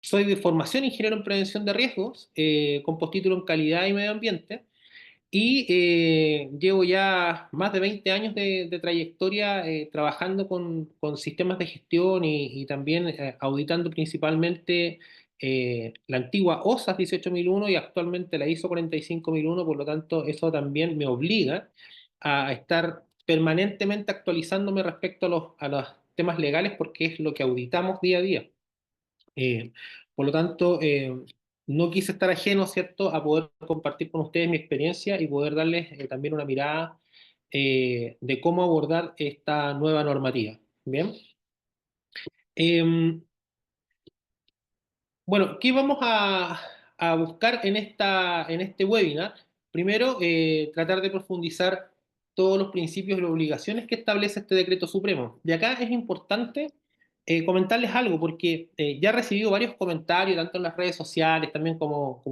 Soy de formación ingeniero en prevención de riesgos, con postítulo en calidad y medio ambiente, y llevo ya más de 20 años de trayectoria trabajando con sistemas de gestión y también auditando principalmente la antigua OSAS 18001 y actualmente la ISO 45001. Por lo tanto, eso también me obliga a estar permanentemente actualizándome respecto a los temas legales, porque es lo que auditamos día a día. Por lo tanto, no quise estar ajeno, ¿cierto?, a poder compartir con ustedes mi experiencia y poder darles también una mirada de cómo abordar esta nueva normativa. Bien. Eh, bueno, ¿qué vamos a buscar en este webinar? Primero, tratar de profundizar todos los principios y las obligaciones que establece este decreto supremo. De acá es importante comentarles algo, porque ya he recibido varios comentarios, tanto en las redes sociales, también como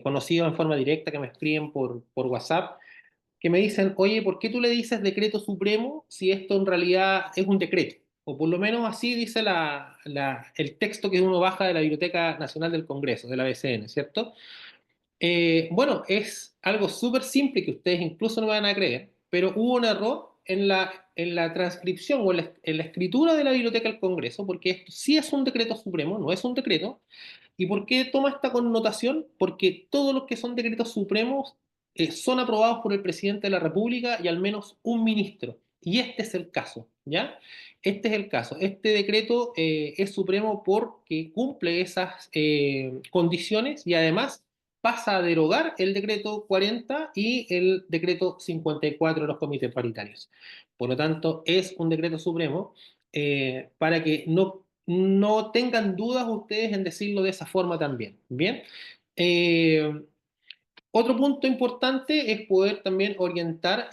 conocidos en forma directa que me escriben por WhatsApp, que me dicen, oye, ¿por qué tú le dices decreto supremo si esto en realidad es un decreto? O por lo menos así dice el texto que uno baja de la Biblioteca Nacional del Congreso, de la BCN, ¿cierto? Bueno, es algo súper simple que ustedes incluso no me van a creer, pero hubo un error en la transcripción o en la escritura de la Biblioteca del Congreso, porque esto sí es un decreto supremo, no es un decreto. ¿Y por qué toma esta connotación? Porque todos los que son decretos supremos son aprobados por el presidente de la República y al menos un ministro. Y este es el caso, ¿ya? Este es el caso. Este decreto es supremo porque cumple esas condiciones y además pasa a derogar el decreto 40 y el decreto 54 de los comités paritarios. Por lo tanto, es un decreto supremo para que no tengan dudas ustedes en decirlo de esa forma también. Bien. Eh, Otro punto importante es poder también orientar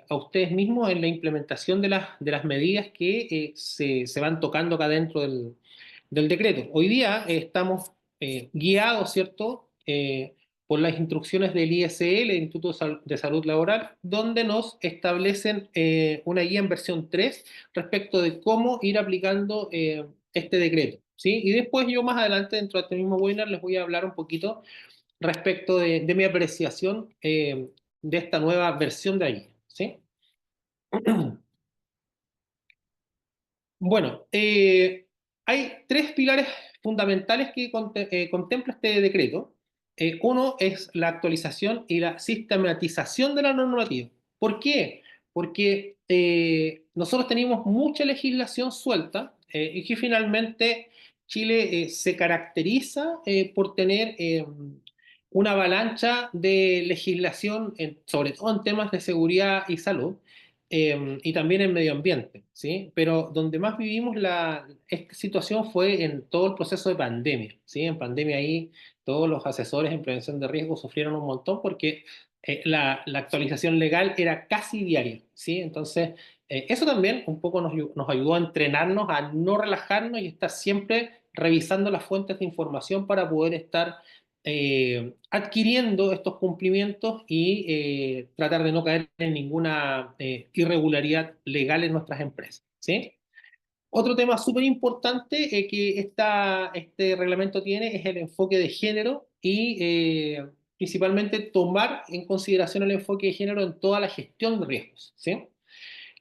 a ustedes mismos en la implementación de las medidas que se van tocando acá dentro del decreto. Hoy día estamos guiados, ¿cierto?, por las instrucciones del ISL, el Instituto de Salud Laboral, donde nos establecen una guía en versión 3 respecto de cómo ir aplicando este decreto, ¿sí? Y después yo más adelante, dentro de este mismo webinar, les voy a hablar un poquito respecto de mi apreciación de esta nueva versión de ahí, ¿sí? Bueno, hay tres pilares fundamentales que contempla este decreto. Uno es la actualización y la sistematización de la normativa. ¿Por qué? Porque nosotros tenemos mucha legislación suelta y que finalmente Chile se caracteriza por tener una avalancha de legislación, sobre todo en temas de seguridad y salud, y también en medio ambiente, ¿sí? Pero donde más vivimos esta situación fue en todo el proceso de pandemia, ¿sí? En pandemia ahí todos los asesores en prevención de riesgo sufrieron un montón porque la actualización legal era casi diaria, ¿sí? Entonces, eso también un poco nos ayudó a entrenarnos, a no relajarnos y estar siempre revisando las fuentes de información para poder estar adquiriendo estos cumplimientos y tratar de no caer en ninguna irregularidad legal en nuestras empresas, ¿sí? Otro tema súper importante que este reglamento tiene es el enfoque de género y principalmente tomar en consideración el enfoque de género en toda la gestión de riesgos, ¿sí?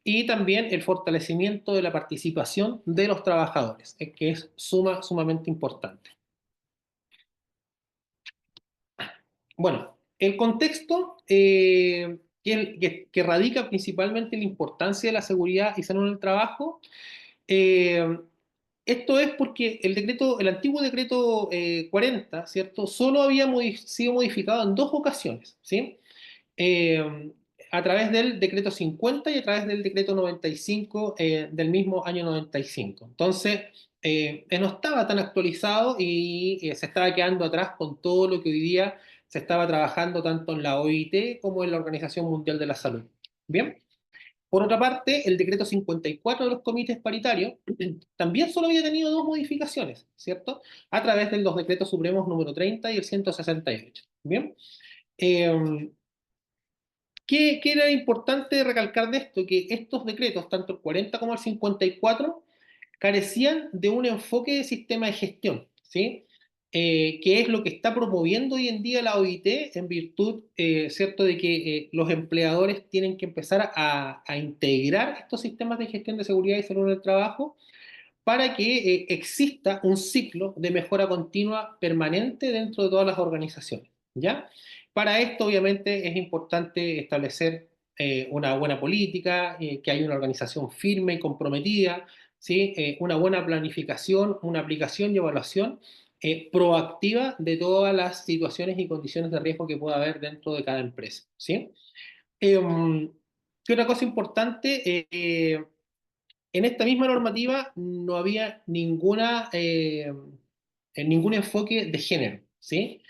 Y también el fortalecimiento de la participación de los trabajadores, que es sumamente importante. Bueno, el contexto que radica principalmente en la importancia de la seguridad y salud en el trabajo, eh, esto es porque el antiguo decreto 40, ¿cierto? Solo había sido modificado en dos ocasiones, ¿sí? Eh, a través del decreto 50 y a través del decreto 95 del mismo año 95. Entonces, no estaba tan actualizado y se estaba quedando atrás con todo lo que hoy día se estaba trabajando tanto en la OIT como en la Organización Mundial de la Salud. Bien. Por otra parte, el decreto 54 de los comités paritarios también solo había tenido dos modificaciones, ¿cierto? A través de los decretos supremos número 30 y el 168. Bien. Eh, ¿Qué era importante recalcar de esto? Que estos decretos, tanto el 40 como el 54, carecían de un enfoque de sistema de gestión, ¿sí? Que es lo que está promoviendo hoy en día la OIT en virtud, ¿cierto?, de que los empleadores tienen que empezar a integrar estos sistemas de gestión de seguridad y salud en el trabajo para que exista un ciclo de mejora continua permanente dentro de todas las organizaciones, ¿ya? Para esto, obviamente, es importante establecer una buena política, que haya una organización firme y comprometida, ¿sí? Una buena planificación, una aplicación y evaluación proactiva de todas las situaciones y condiciones de riesgo que pueda haber dentro de cada empresa, ¿sí? ¿Qué otra cosa importante? En esta misma normativa no había ningún enfoque de género, ¿sí?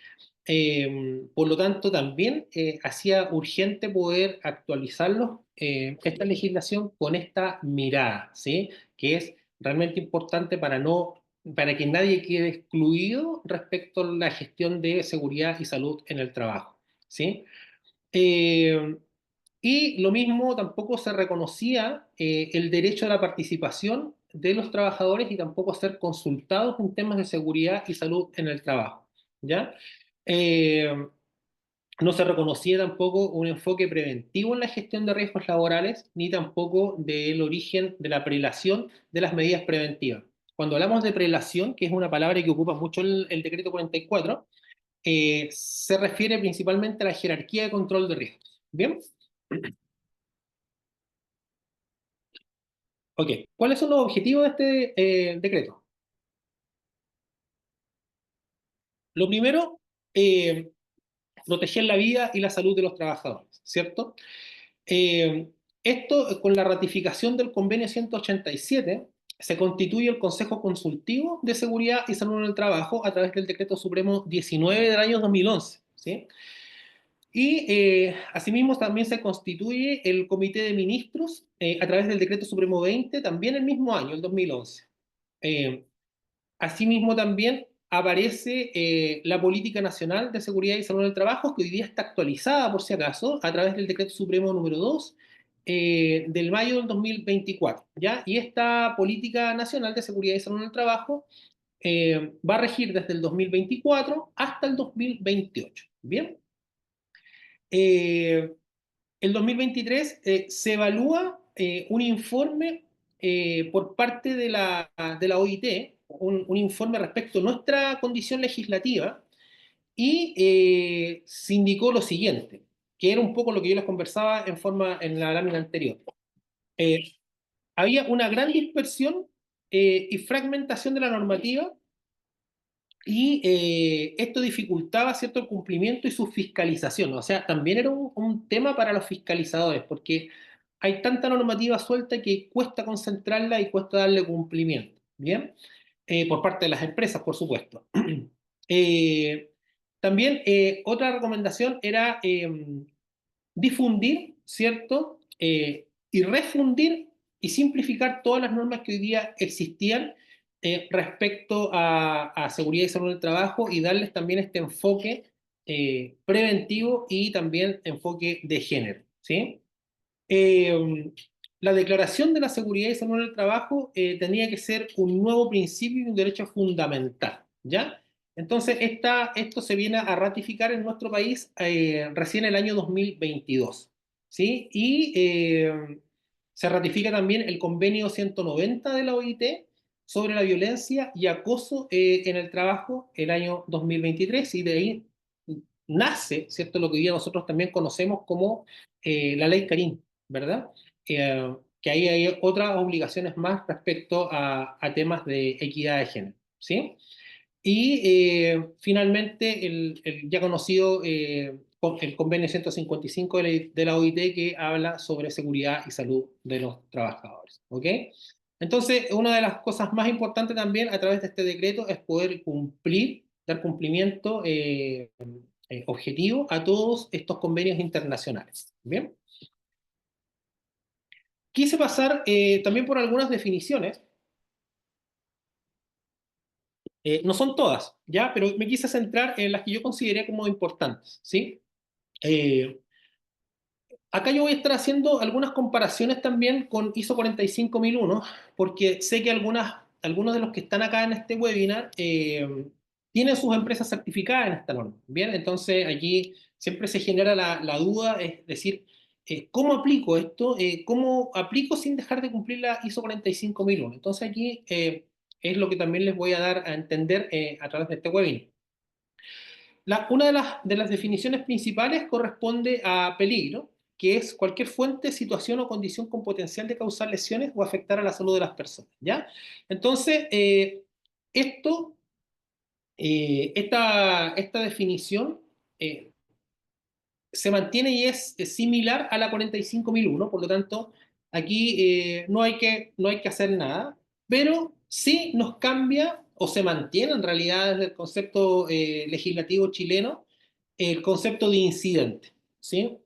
Por lo tanto, también hacía urgente poder actualizarlo, esta legislación con esta mirada, ¿sí? Que es realmente importante para que nadie quede excluido respecto a la gestión de seguridad y salud en el trabajo, ¿sí? Eh, y lo mismo, tampoco se reconocía el derecho a la participación de los trabajadores y tampoco a ser consultados en temas de seguridad y salud en el trabajo, ¿ya? Eh, no se reconocía tampoco un enfoque preventivo en la gestión de riesgos laborales, ni tampoco del origen de la prelación de las medidas preventivas. Cuando hablamos de prelación, que es una palabra que ocupa mucho el decreto 44, se refiere principalmente a la jerarquía de control de riesgos. ¿Bien? Ok, ¿cuáles son los objetivos de este decreto? Lo primero, eh, proteger la vida y la salud de los trabajadores, ¿cierto? Eh, Esto, con la ratificación del convenio 187, se constituye el Consejo Consultivo de Seguridad y Salud en el Trabajo a través del Decreto Supremo 19 del año 2011, ¿sí? Y asimismo también se constituye el Comité de Ministros a través del Decreto Supremo 20, también el mismo año, el 2011. Eh, Asimismo, también aparece la Política Nacional de Seguridad y Salud en el Trabajo, que hoy día está actualizada, por si acaso, a través del Decreto Supremo número 2 del mayo del 2024, ¿ya? Y esta Política Nacional de Seguridad y Salud en el Trabajo va a regir desde el 2024 hasta el 2028, ¿bien? Eh, el 2023 se evalúa un informe por parte de la OIT, un informe respecto a nuestra condición legislativa, y se indicó lo siguiente, que era un poco lo que yo les conversaba en la lámina anterior. Eh, Había una gran dispersión y fragmentación de la normativa, y esto dificultaba, ¿cierto?, el cumplimiento y su fiscalización. O sea, también era un tema para los fiscalizadores, porque hay tanta normativa suelta que cuesta concentrarla y cuesta darle cumplimiento, ¿bien? Por parte de las empresas, por supuesto. Eh, También otra recomendación era difundir, ¿cierto? Y refundir y simplificar todas las normas que hoy día existían respecto a seguridad y salud del trabajo, y darles también este enfoque preventivo y también enfoque de género, ¿sí? Eh, la declaración de la seguridad y salud en el trabajo tenía que ser un nuevo principio y un derecho fundamental, ¿ya? Entonces, esto se viene a ratificar en nuestro país recién el año 2022, ¿sí? Y se ratifica también el convenio 190 de la OIT sobre la violencia y acoso en el trabajo el año 2023, y de ahí nace, ¿cierto?, lo que hoy día nosotros también conocemos como la ley Karim, ¿verdad? Que ahí hay otras obligaciones más respecto a temas de equidad de género, ¿sí? Y finalmente el ya conocido el convenio 155 de la OIT, que habla sobre seguridad y salud de los trabajadores, ¿ok? Entonces, una de las cosas más importantes también a través de este decreto es poder dar cumplimiento objetivo a todos estos convenios internacionales, ¿bien? Quise pasar también por algunas definiciones, no son todas, ¿ya? Pero me quise centrar en las que yo consideré como importantes, ¿sí? Eh, Acá yo voy a estar haciendo algunas comparaciones también con ISO 45001, porque sé que algunas algunos de los que están acá en este webinar tienen sus empresas certificadas en esta norma. Bien, entonces aquí siempre se genera la duda, es decir, ¿cómo aplico esto? ¿Cómo aplico sin dejar de cumplir la ISO 45001? Entonces aquí es lo que también les voy a dar a entender a través de este webinar. Una de las definiciones principales corresponde a peligro, que es cualquier fuente, situación o condición con potencial de causar lesiones o afectar a la salud de las personas, ¿ya? Entonces, esto, esta definición eh, se mantiene y es similar a la 45001, por lo tanto, aquí no hay que hacer nada, pero sí nos cambia o se mantiene en realidad desde el concepto legislativo chileno el concepto de incidente, ¿sí?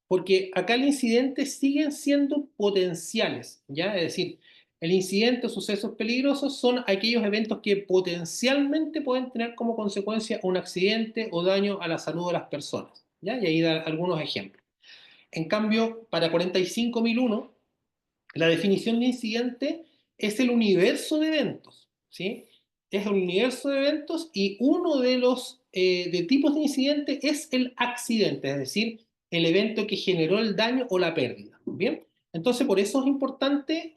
Porque acá el incidente siguen siendo potenciales, ¿ya? Es decir, el incidente o sucesos peligrosos son aquellos eventos que potencialmente pueden tener como consecuencia un accidente o daño a la salud de las personas, ¿ya? Y ahí da algunos ejemplos. En cambio, para 45001, la definición de incidente es el universo de eventos, ¿sí? Es el universo de eventos y uno de los de tipos de incidente es el accidente, es decir, el evento que generó el daño o la pérdida. Bien, entonces por eso es importante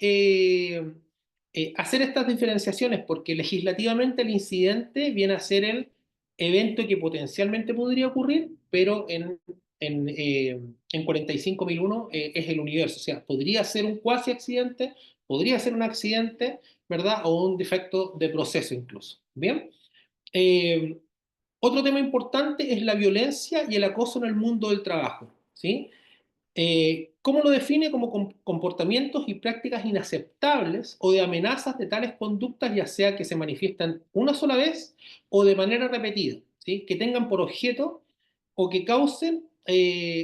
hacer estas diferenciaciones, porque legislativamente el incidente viene a ser el evento que potencialmente podría ocurrir, pero en 45001 es el universo, o sea, podría ser un cuasi accidente, podría ser un accidente, ¿verdad? O un defecto de proceso incluso. Bien. Eh, Otro tema importante es la violencia y el acoso en el mundo del trabajo, ¿sí? ¿Cómo lo define? Como comportamientos y prácticas inaceptables o de amenazas de tales conductas, ya sea que se manifiestan una sola vez o de manera repetida, ¿sí? Que tengan por objeto o que causen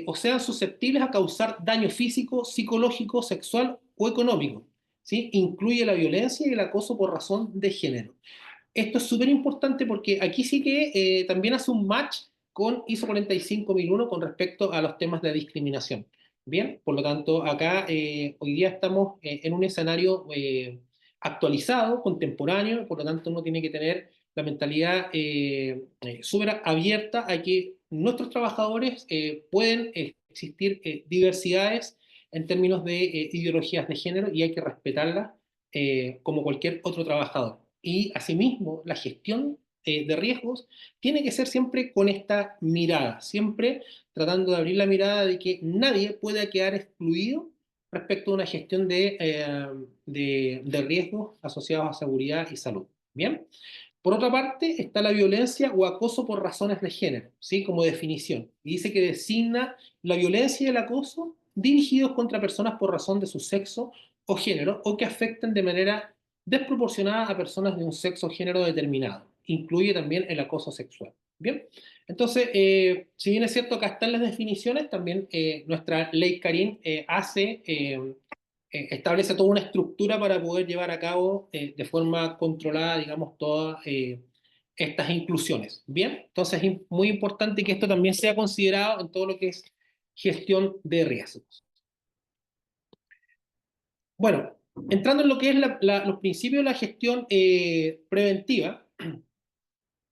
o sean susceptibles a causar daño físico, psicológico, sexual o económico, ¿sí? Incluye la violencia y el acoso por razón de género. Esto es súper importante porque aquí sí que también hace un match con ISO 45001 con respecto a los temas de discriminación. Bien, por lo tanto, acá hoy día estamos en un escenario actualizado, contemporáneo, por lo tanto uno tiene que tener la mentalidad súper abierta a que nuestros trabajadores pueden existir diversidades en términos de ideologías de género y hay que respetarlas como cualquier otro trabajador. Y asimismo, la gestión de riesgos tiene que ser siempre con esta mirada, siempre tratando de abrir la mirada de que nadie pueda quedar excluido respecto a una gestión de riesgos asociados a seguridad y salud. Bien. Por otra parte, está la violencia o acoso por razones de género, ¿sí? Como definición. Y dice que designa la violencia y el acoso dirigidos contra personas por razón de su sexo o género o que afecten de manera desproporcionada a personas de un sexo o género determinado. Incluye también el acoso sexual. Bien, entonces, si bien es cierto, acá están las definiciones, también nuestra ley Karin establece toda una estructura para poder llevar a cabo de forma controlada, digamos, todas estas inclusiones. Bien, entonces es muy importante que esto también sea considerado en todo lo que es gestión de riesgos. Bueno, entrando en lo que es los principios de la gestión preventiva,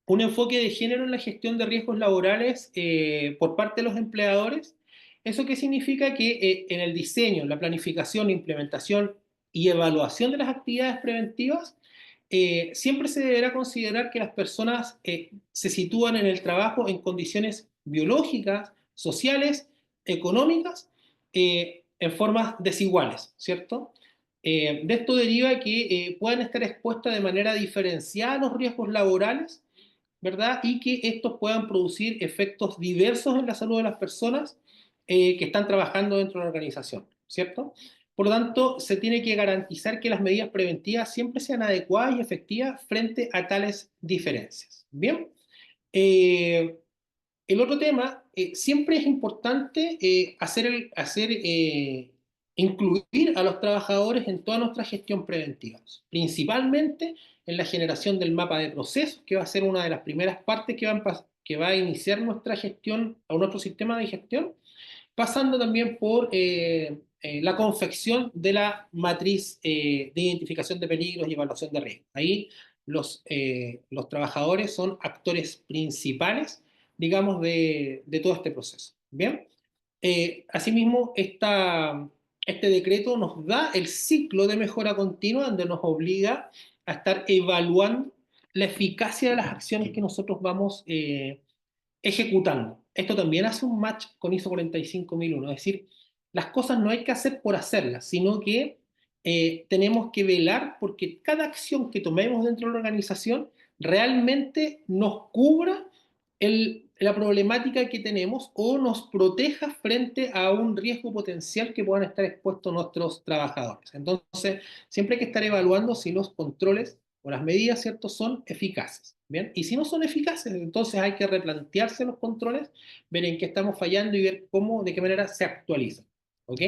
un enfoque de género en la gestión de riesgos laborales por parte de los empleadores. ¿Eso qué significa? Que en el diseño, la planificación, implementación y evaluación de las actividades preventivas, siempre se deberá considerar que las personas se sitúan en el trabajo en condiciones biológicas, sociales, económicas, en formas desiguales, ¿cierto? De esto deriva que puedan estar expuestas de manera diferenciada a los riesgos laborales, ¿verdad? Y que estos puedan producir efectos diversos en la salud de las personas que están trabajando dentro de la organización, ¿cierto? Por lo tanto, se tiene que garantizar que las medidas preventivas siempre sean adecuadas y efectivas frente a tales diferencias. Bien. Eh, el otro tema, siempre es importante incluir a los trabajadores en toda nuestra gestión preventiva, principalmente en la generación del mapa de procesos, que va a ser una de las primeras partes que va a iniciar nuestra gestión o nuestro sistema de gestión, pasando también por la confección de la matriz de identificación de peligros y evaluación de riesgo. Ahí los trabajadores son actores principales, digamos, de todo este proceso. Bien. Asimismo, este decreto nos da el ciclo de mejora continua donde nos obliga a estar evaluando la eficacia de las acciones que nosotros vamos ejecutando. Esto también hace un match con ISO 45001, es decir, las cosas no hay que hacer por hacerlas, sino que tenemos que velar porque cada acción que tomemos dentro de la organización realmente nos cubra la problemática que tenemos o nos proteja frente a un riesgo potencial que puedan estar expuestos nuestros trabajadores. Entonces, siempre hay que estar evaluando si los controles o las medidas, ¿cierto?, son eficaces. ¿Bien? Y si no son eficaces, entonces hay que replantearse los controles, ver en qué estamos fallando y ver cómo, de qué manera se actualizan. ¿Ok?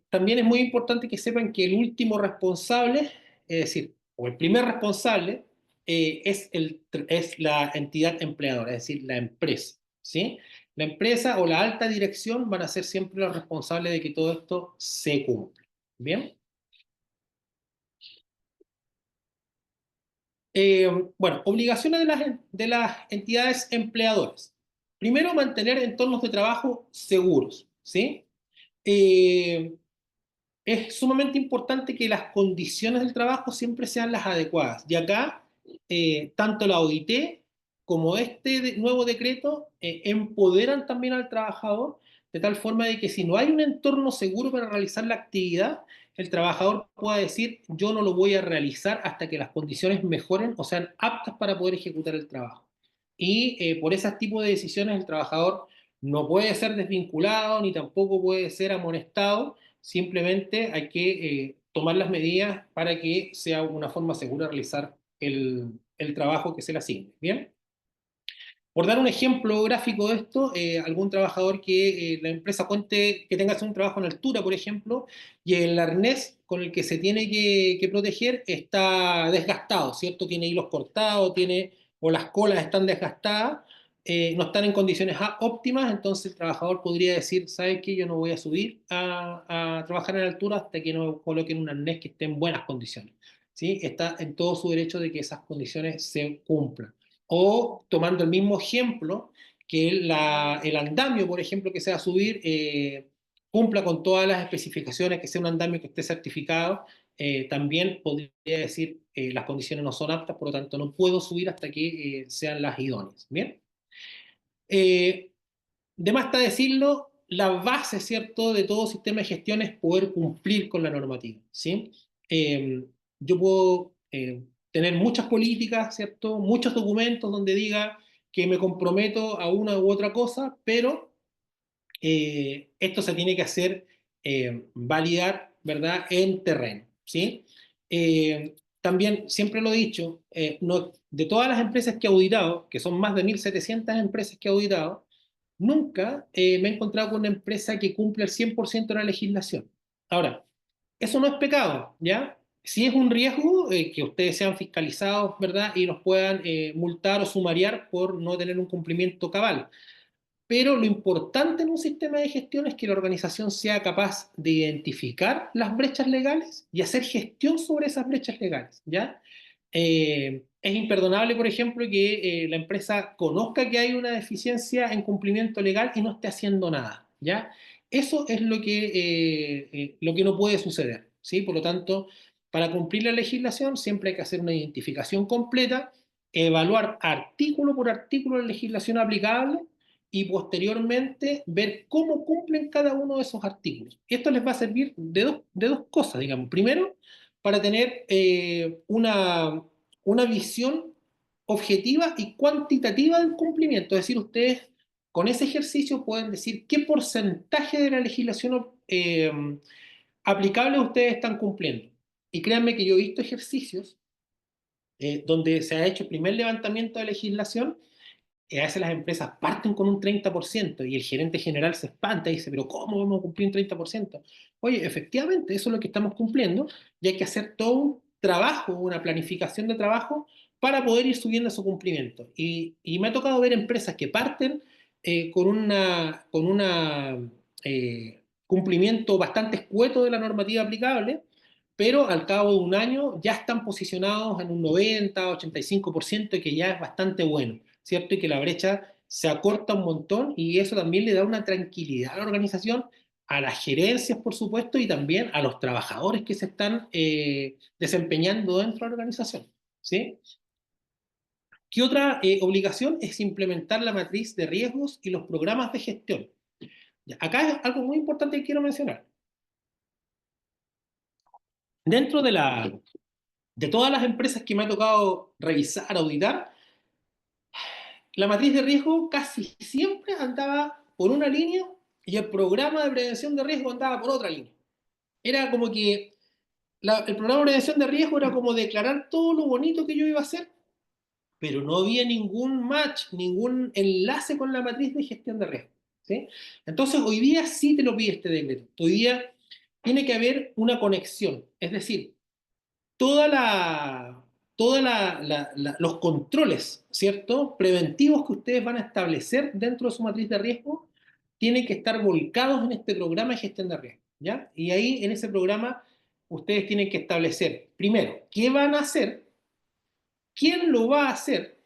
También es muy importante que sepan que el último responsable, es decir, o el primer responsable, es la entidad empleadora, es decir, la empresa. ¿Sí? La empresa o la alta dirección van a ser siempre los responsables de que todo esto se cumpla. ¿Bien? Eh, bueno, obligaciones de las entidades empleadoras. Primero, mantener entornos de trabajo seguros, ¿sí? Eh, es sumamente importante que las condiciones del trabajo siempre sean las adecuadas. Y acá, tanto la OIT como nuevo decreto empoderan también al trabajador de tal forma de que si no hay un entorno seguro para realizar la actividad, el trabajador pueda decir, yo no lo voy a realizar hasta que las condiciones mejoren o sean aptas para poder ejecutar el trabajo. Y por ese tipo de decisiones el trabajador no puede ser desvinculado ni tampoco puede ser amonestado. Simplemente hay que tomar las medidas para que sea una forma segura de realizar el trabajo que se le asigne. ¿Bien? Por dar un ejemplo gráfico de esto, algún trabajador que la empresa cuente que tenga que hacer un trabajo en altura, por ejemplo, y el arnés con el que se tiene que proteger está desgastado, ¿cierto? Tiene hilos cortados, o las colas están desgastadas, no están en condiciones óptimas, entonces el trabajador podría decir, ¿sabes qué? Yo no voy a subir a trabajar en altura hasta que no coloquen un arnés que esté en buenas condiciones. ¿Sí? Está en todo su derecho de que esas condiciones se cumplan. O tomando el mismo ejemplo, que el andamio, por ejemplo, que se va a subir, cumpla con todas las especificaciones, que sea un andamio que esté certificado, también podría decir las condiciones no son aptas, por lo tanto no puedo subir hasta que sean las idóneas. ¿Bien? Eh, de más está decirlo, la base, ¿cierto?, de todo sistema de gestión es poder cumplir con la normativa, ¿sí? Eh, yo puedo tener muchas políticas, ¿cierto?, muchos documentos donde diga que me comprometo a una u otra cosa, pero esto se tiene que hacer validar, ¿verdad?, en terreno, ¿sí? También, siempre lo he dicho, de todas las empresas que he auditado, que son más de 1.700 empresas que he auditado, nunca me he encontrado con una empresa que cumple el 100% de la legislación. Ahora, eso no es pecado, ¿ya? Sí es un riesgo que ustedes sean fiscalizados, ¿verdad? Y los puedan multar o sumariar por no tener un cumplimiento cabal. Pero lo importante en un sistema de gestión es que la organización sea capaz de identificar las brechas legales y hacer gestión sobre esas brechas legales, ¿ya? Es imperdonable, por ejemplo, que la empresa conozca que hay una deficiencia en cumplimiento legal y no esté haciendo nada, ¿ya? Eso es lo que no puede suceder, ¿sí? Por lo tanto, para cumplir la legislación siempre hay que hacer una identificación completa, evaluar artículo por artículo la legislación aplicable y posteriormente ver cómo cumplen cada uno de esos artículos. Y esto les va a servir de dos cosas, digamos. Primero, para tener una visión objetiva y cuantitativa del cumplimiento. Es decir, ustedes con ese ejercicio pueden decir qué porcentaje de la legislación aplicable ustedes están cumpliendo. Y créanme que yo he visto ejercicios donde se ha hecho el primer levantamiento de legislación, a veces las empresas parten con un 30% y el gerente general se espanta y dice, pero ¿cómo vamos a cumplir un 30%? Oye, efectivamente, eso es lo que estamos cumpliendo y hay que hacer todo un trabajo, una planificación de trabajo para poder ir subiendo su cumplimiento. Y me ha tocado ver empresas que parten con una cumplimiento bastante escueto de la normativa aplicable, pero al cabo de un año ya están posicionados en un 90-85%, que ya es bastante bueno, ¿cierto? Y que la brecha se acorta un montón y eso también le da una tranquilidad a la organización, a las gerencias, por supuesto, y también a los trabajadores que se están desempeñando dentro de la organización, ¿sí? ¿Qué otra obligación es implementar la matriz de riesgos y los programas de gestión? Ya, acá es algo muy importante que quiero mencionar. Dentro de todas las empresas que me ha tocado revisar, auditar, la matriz de riesgo casi siempre andaba por una línea y el programa de prevención de riesgo andaba por otra línea. Era como que el programa de prevención de riesgo era como declarar todo lo bonito que yo iba a hacer, pero no había ningún match, ningún enlace con la matriz de gestión de riesgo, ¿sí? Entonces, hoy día sí te lo pide este decreto. Hoy día tiene que haber una conexión, es decir, toda la, los controles, ¿cierto? Preventivos que ustedes van a establecer dentro de su matriz de riesgo tienen que estar volcados en este programa de gestión de riesgo, ¿ya? Y ahí en ese programa ustedes tienen que establecer, primero, qué van a hacer, quién lo va a hacer,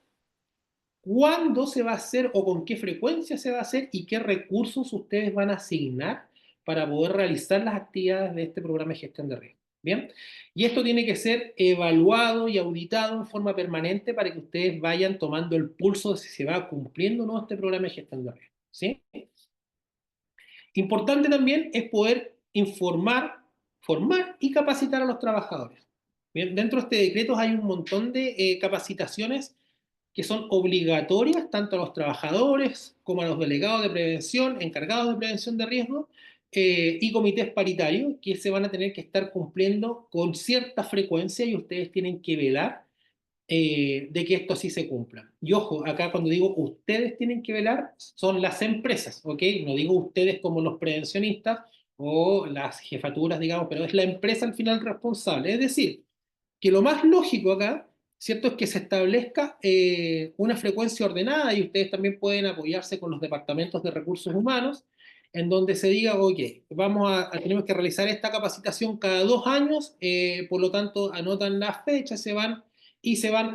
cuándo se va a hacer o con qué frecuencia se va a hacer y qué recursos ustedes van a asignar para poder realizar las actividades de este programa de gestión de riesgo. Bien, y esto tiene que ser evaluado y auditado en forma permanente para que ustedes vayan tomando el pulso de si se va cumpliendo o no este programa de gestión de riesgo. ¿Sí? Importante también es poder informar, formar y capacitar a los trabajadores. Bien, dentro de este decreto hay un montón de capacitaciones que son obligatorias tanto a los trabajadores como a los delegados de prevención, encargados de prevención de riesgo y comités paritarios que se van a tener que estar cumpliendo con cierta frecuencia y ustedes tienen que velar de que esto sí se cumpla. Y ojo, acá cuando digo ustedes tienen que velar, son las empresas, ¿ok? No digo ustedes como los prevencionistas o las jefaturas, digamos, pero es la empresa al final responsable. Es decir, que lo más lógico acá, ¿cierto? Es que se establezca una frecuencia ordenada y ustedes también pueden apoyarse con los departamentos de recursos humanos, en donde se diga, ok, tenemos que realizar esta capacitación cada 2 años, por lo tanto anotan las fechas, se van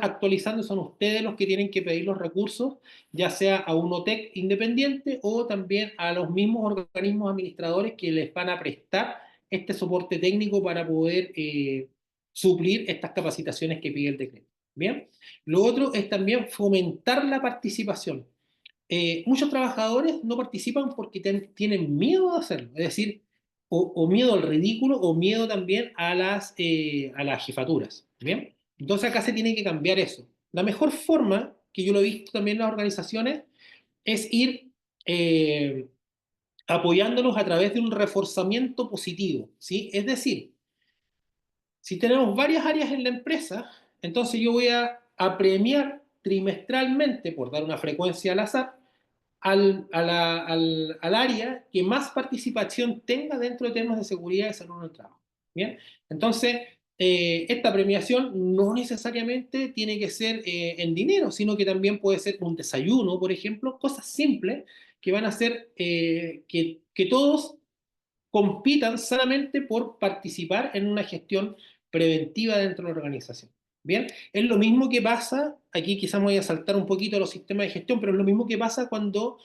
actualizando, son ustedes los que tienen que pedir los recursos, ya sea a un OTEC independiente o también a los mismos organismos administradores que les van a prestar este soporte técnico para poder suplir estas capacitaciones que pide el decreto. Bien, lo otro es también fomentar la participación. Muchos trabajadores no participan porque tienen miedo de hacerlo, es decir, o miedo al ridículo o miedo también a las jefaturas. Bien, entonces acá se tiene que cambiar eso. La mejor forma, que yo lo he visto también en las organizaciones, es ir apoyándolos a través de un reforzamiento positivo, ¿sí? Es decir, si tenemos varias áreas en la empresa, entonces yo voy a premiar trimestralmente, por dar una frecuencia al azar, al área que más participación tenga dentro de temas de seguridad y salud en el trabajo. Bien, entonces esta premiación no necesariamente tiene que ser en dinero, sino que también puede ser un desayuno, por ejemplo, cosas simples que van a hacer que todos compitan sanamente por participar en una gestión preventiva dentro de la organización. Bien, es lo mismo que pasa, aquí quizás me voy a saltar un poquito a los sistemas de gestión, pero es lo mismo que pasa cuando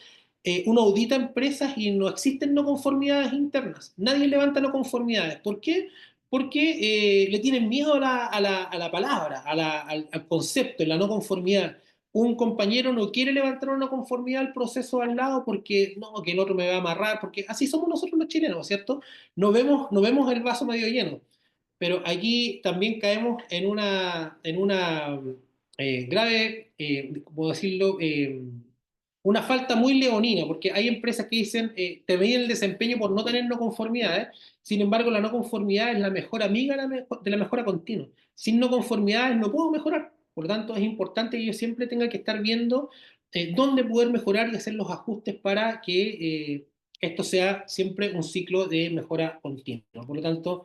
uno audita empresas y no existen no conformidades internas. Nadie levanta no conformidades. ¿Por qué? Porque le tienen miedo a la palabra, al concepto, la no conformidad. Un compañero no quiere levantar una conformidad al proceso al lado porque no, que el otro me va a amarrar, porque así somos nosotros los chilenos, ¿cierto? No vemos el vaso medio lleno, pero aquí también caemos en una grave, ¿cómo decirlo? Una falta muy leonina, porque hay empresas que dicen, te miden el desempeño por no tener no conformidades, sin embargo la no conformidad es la mejor amiga de la mejora continua. Sin no conformidades no puedo mejorar, por lo tanto es importante que yo siempre tenga que estar viendo dónde poder mejorar y hacer los ajustes para que esto sea siempre un ciclo de mejora continua. Por lo tanto,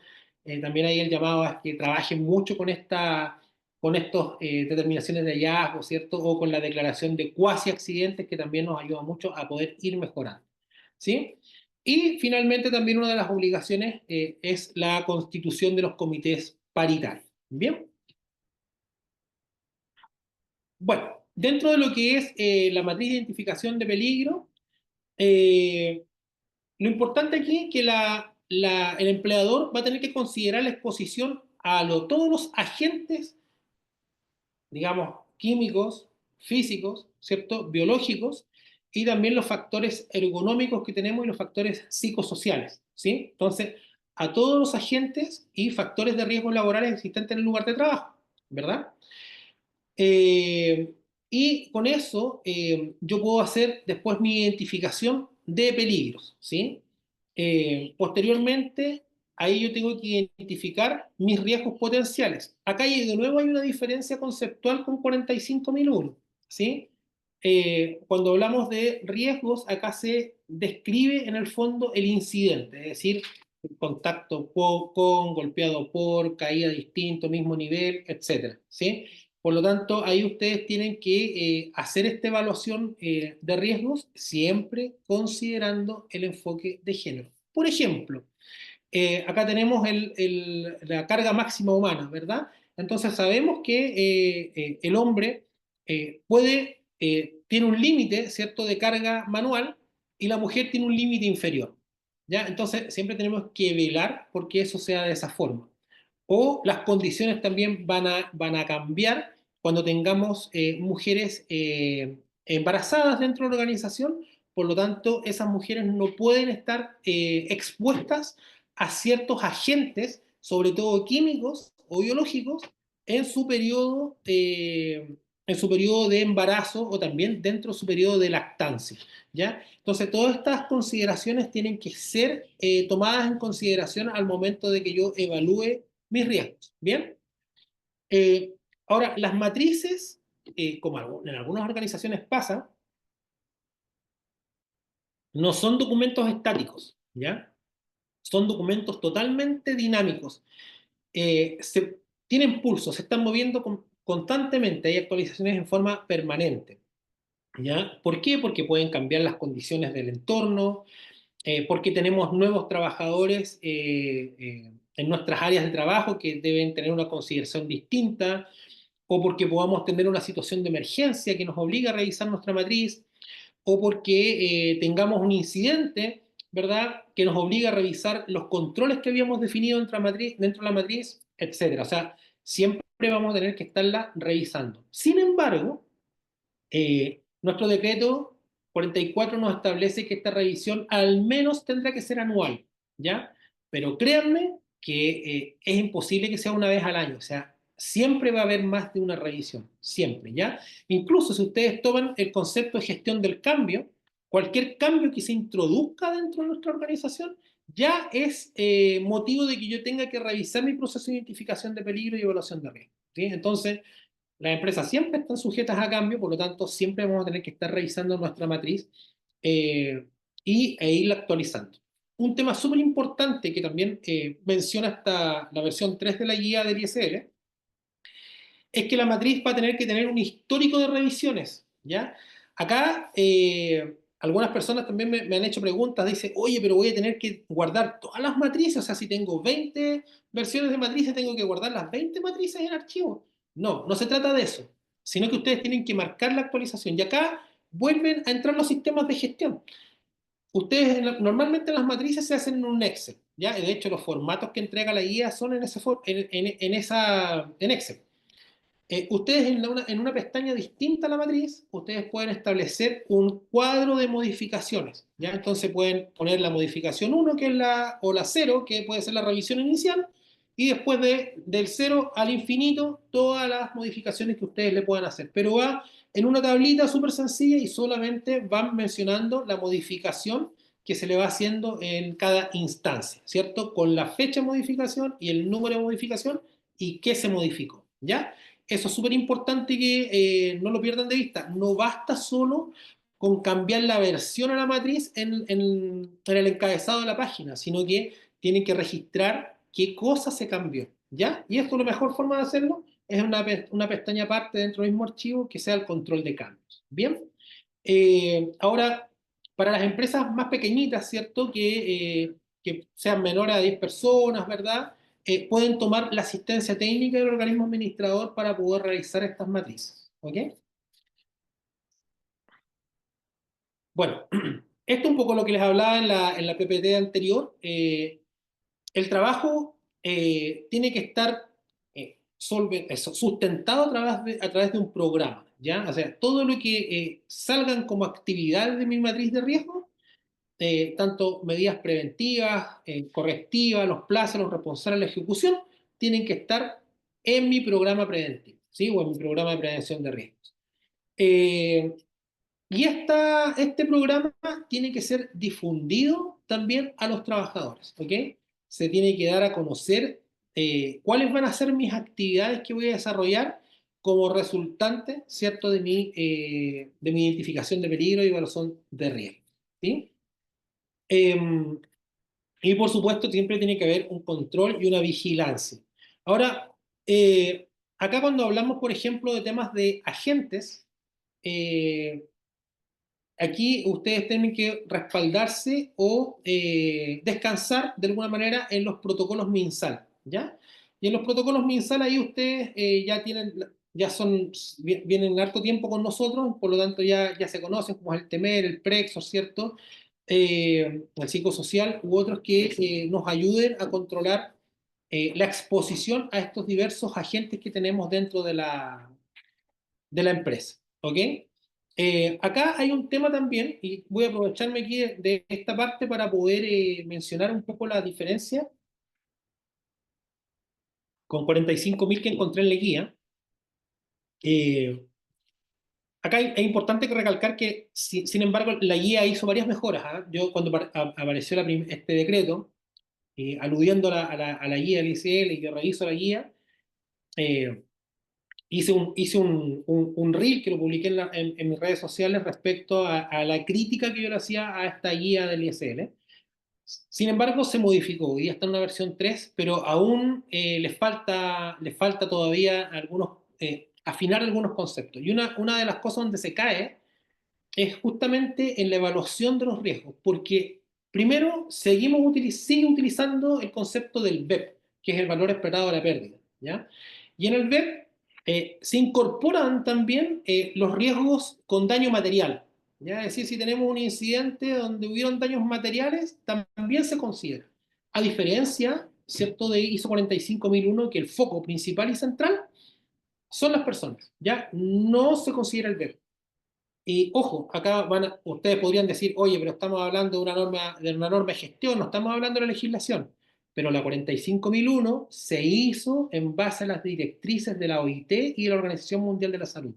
también hay el llamado a que trabajen mucho con estas determinaciones de hallazgo, ¿cierto? O con la declaración de cuasi accidentes que también nos ayuda mucho a poder ir mejorando, ¿sí? Y finalmente también una de las obligaciones es la constitución de los comités paritarios. Bien, bueno, dentro de lo que es la matriz de identificación de peligro, eh, lo importante aquí es que el empleador va a tener que considerar la exposición a todos los agentes, digamos, químicos, físicos, ¿cierto? Biológicos, y también los factores ergonómicos que tenemos y los factores psicosociales, ¿sí? Entonces, a todos los agentes y factores de riesgo laborales existentes en el lugar de trabajo, ¿verdad? Eh, y con eso yo puedo hacer después mi identificación de peligros, ¿sí? Posteriormente, ahí yo tengo que identificar mis riesgos potenciales. Acá de nuevo hay una diferencia conceptual con 45.001, ¿sí? Cuando hablamos de riesgos, acá se describe en el fondo el incidente, es decir, contacto con, golpeado por, caída distinto, mismo nivel, etcétera, ¿sí? Por lo tanto, ahí ustedes tienen que hacer esta evaluación de riesgos siempre considerando el enfoque de género. Por ejemplo, acá tenemos la carga máxima humana, ¿verdad? Entonces sabemos que el hombre tiene un límite, ¿cierto?, de carga manual y la mujer tiene un límite inferior, ¿ya? Entonces siempre tenemos que velar porque eso sea de esa forma. O las condiciones también van a cambiar cuando tengamos mujeres embarazadas dentro de la organización, por lo tanto, esas mujeres no pueden estar expuestas a ciertos agentes, sobre todo químicos o biológicos, en su periodo, en su periodo de embarazo o también dentro de su periodo de lactancia, ¿ya? Entonces, todas estas consideraciones tienen que ser tomadas en consideración al momento de que yo evalúe mis riesgos, ¿bien? Eh, Ahora, las matrices, como en algunas organizaciones pasa, no son documentos estáticos, ¿ya? Son documentos totalmente dinámicos. Tienen pulso, se están moviendo constantemente, hay actualizaciones en forma permanente, ¿ya? ¿Por qué? Porque pueden cambiar las condiciones del entorno, porque tenemos nuevos trabajadores en nuestras áreas de trabajo que deben tener una consideración distinta, o porque podamos tener una situación de emergencia que nos obliga a revisar nuestra matriz, o porque tengamos un incidente, ¿verdad?, que nos obliga a revisar los controles que habíamos definido dentro de la matriz, etcétera. O sea, siempre vamos a tener que estarla revisando. Sin embargo, nuestro decreto 44 nos establece que esta revisión al menos tendrá que ser anual, ¿ya? Pero créanme que es imposible que sea una vez al año, o sea, siempre va a haber más de una revisión, siempre, ¿ya? Incluso si ustedes toman el concepto de gestión del cambio, cualquier cambio que se introduzca dentro de nuestra organización ya es motivo de que yo tenga que revisar mi proceso de identificación de peligro y evaluación de riesgo, ¿sí? Entonces, las empresas siempre están sujetas a cambio, por lo tanto, siempre vamos a tener que estar revisando nuestra matriz eh, e irla actualizando. Un tema súper importante que también menciona hasta la versión 3 de la guía del ISL es que la matriz va a tener que tener un histórico de revisiones, ¿ya? Acá algunas personas también me han hecho preguntas, dicen, oye, pero voy a tener que guardar todas las matrices, o sea, si tengo 20 versiones de matrices, tengo que guardar las 20 matrices en archivo. No, no se trata de eso, sino que ustedes tienen que marcar la actualización. Y acá vuelven a entrar los sistemas de gestión. Ustedes normalmente las matrices se hacen en un Excel, ¿ya? De hecho, los formatos que entrega la guía son en Excel. Ustedes en una pestaña distinta a la matriz, ustedes pueden establecer un cuadro de modificaciones, ¿ya? Entonces pueden poner la modificación uno que es o la cero que puede ser la revisión inicial, y después del cero al infinito, todas las modificaciones que ustedes le puedan hacer. Pero va en una tablita súper sencilla y solamente van mencionando la modificación que se le va haciendo en cada instancia, ¿cierto? Con la fecha de modificación y el número de modificación y qué se modificó, ¿ya? Eso es súper importante que no lo pierdan de vista. No basta solo con cambiar la versión a la matriz en el encabezado de la página, sino que tienen que registrar qué cosa se cambió, ¿ya? Y esto, la mejor forma de hacerlo es una pestaña aparte dentro del mismo archivo que sea el control de cambios. Bien, ahora Para las empresas más pequeñitas, ¿cierto? Que sean menores a 10 personas, ¿verdad? Pueden tomar la asistencia técnica del organismo administrador para poder realizar estas matrices. ¿Ok? Bueno, esto es un poco lo que les hablaba en la PPT anterior. El trabajo tiene que estar sustentado a través de un programa, ¿ya? O sea, todo lo que salgan como actividades de mi matriz de riesgo, tanto medidas preventivas, correctivas, los plazos, los responsables de la ejecución, tienen que estar en mi programa preventivo, ¿sí? O en mi programa de prevención de riesgos. Eh, y este programa tiene que ser difundido también a los trabajadores, ¿ok? Se tiene que dar a conocer cuáles van a ser mis actividades que voy a desarrollar como resultante, ¿cierto?, de mi identificación de peligro y evaluación de riesgo, ¿sí? Em, y por supuesto siempre tiene que haber un control y una vigilancia. Ahora, acá cuando hablamos, por ejemplo, de temas de agentes, eh, aquí ustedes tienen que respaldarse o descansar de alguna manera en los protocolos MinSal, ¿ya? Y en los protocolos MinSal ahí ustedes vienen harto tiempo con nosotros, por lo tanto ya se conocen, como es el TEMER, el PREXO, ¿cierto? El psicosocial u otros que nos ayuden a controlar la exposición a estos diversos agentes que tenemos dentro de la empresa, ¿ok? Acá hay un tema también, y voy a aprovecharme aquí de esta parte para poder mencionar un poco la diferencia con 45.000 que encontré en la guía. Eh, Acá es importante que recalcar que, sin embargo, la guía hizo varias mejoras. ¿Ah? Yo cuando apareció este decreto, aludiendo a la guía del ICL y que reviso la guía, eh, hice un reel que lo publiqué en mis redes sociales respecto a la crítica que yo le hacía a esta guía del ISL. Sin embargo, se modificó, hoy día está en una versión 3, pero aún les falta todavía afinar algunos conceptos. Y una de las cosas donde se cae es justamente en la evaluación de los riesgos, porque primero sigue utilizando el concepto del VEP, que es el valor esperado de la pérdida, ¿ya? Y en el VEP se incorporan también los riesgos con daño material, ¿ya? Es decir, si tenemos un incidente donde hubieron daños materiales, también se considera. A diferencia, ¿cierto?, de ISO 45001, que el foco principal y central son las personas, ¿ya? No se considera el VEP. Y ojo, acá ustedes podrían decir, oye, pero estamos hablando de una norma de gestión, no estamos hablando de la legislación. Pero la 45.001 se hizo en base a las directrices de la OIT y de la Organización Mundial de la Salud.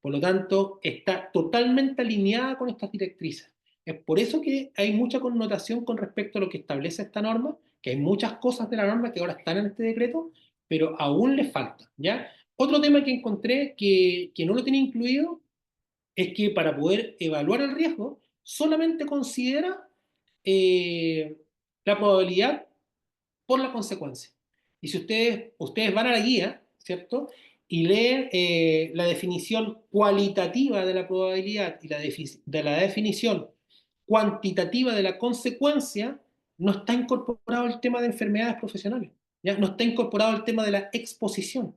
Por lo tanto, está totalmente alineada con estas directrices. Es por eso que hay mucha connotación con respecto a lo que establece esta norma, que hay muchas cosas de la norma que ahora están en este decreto, pero aún le falta, ¿ya? Otro tema que encontré que no lo tenía incluido es que para poder evaluar el riesgo solamente considera eh, la probabilidad por la consecuencia. Y si ustedes van a la guía, ¿cierto? Y leen la definición cualitativa de la probabilidad y la definición cuantitativa de la consecuencia, no está incorporado el tema de enfermedades profesionales, ¿ya? No está incorporado el tema de la exposición.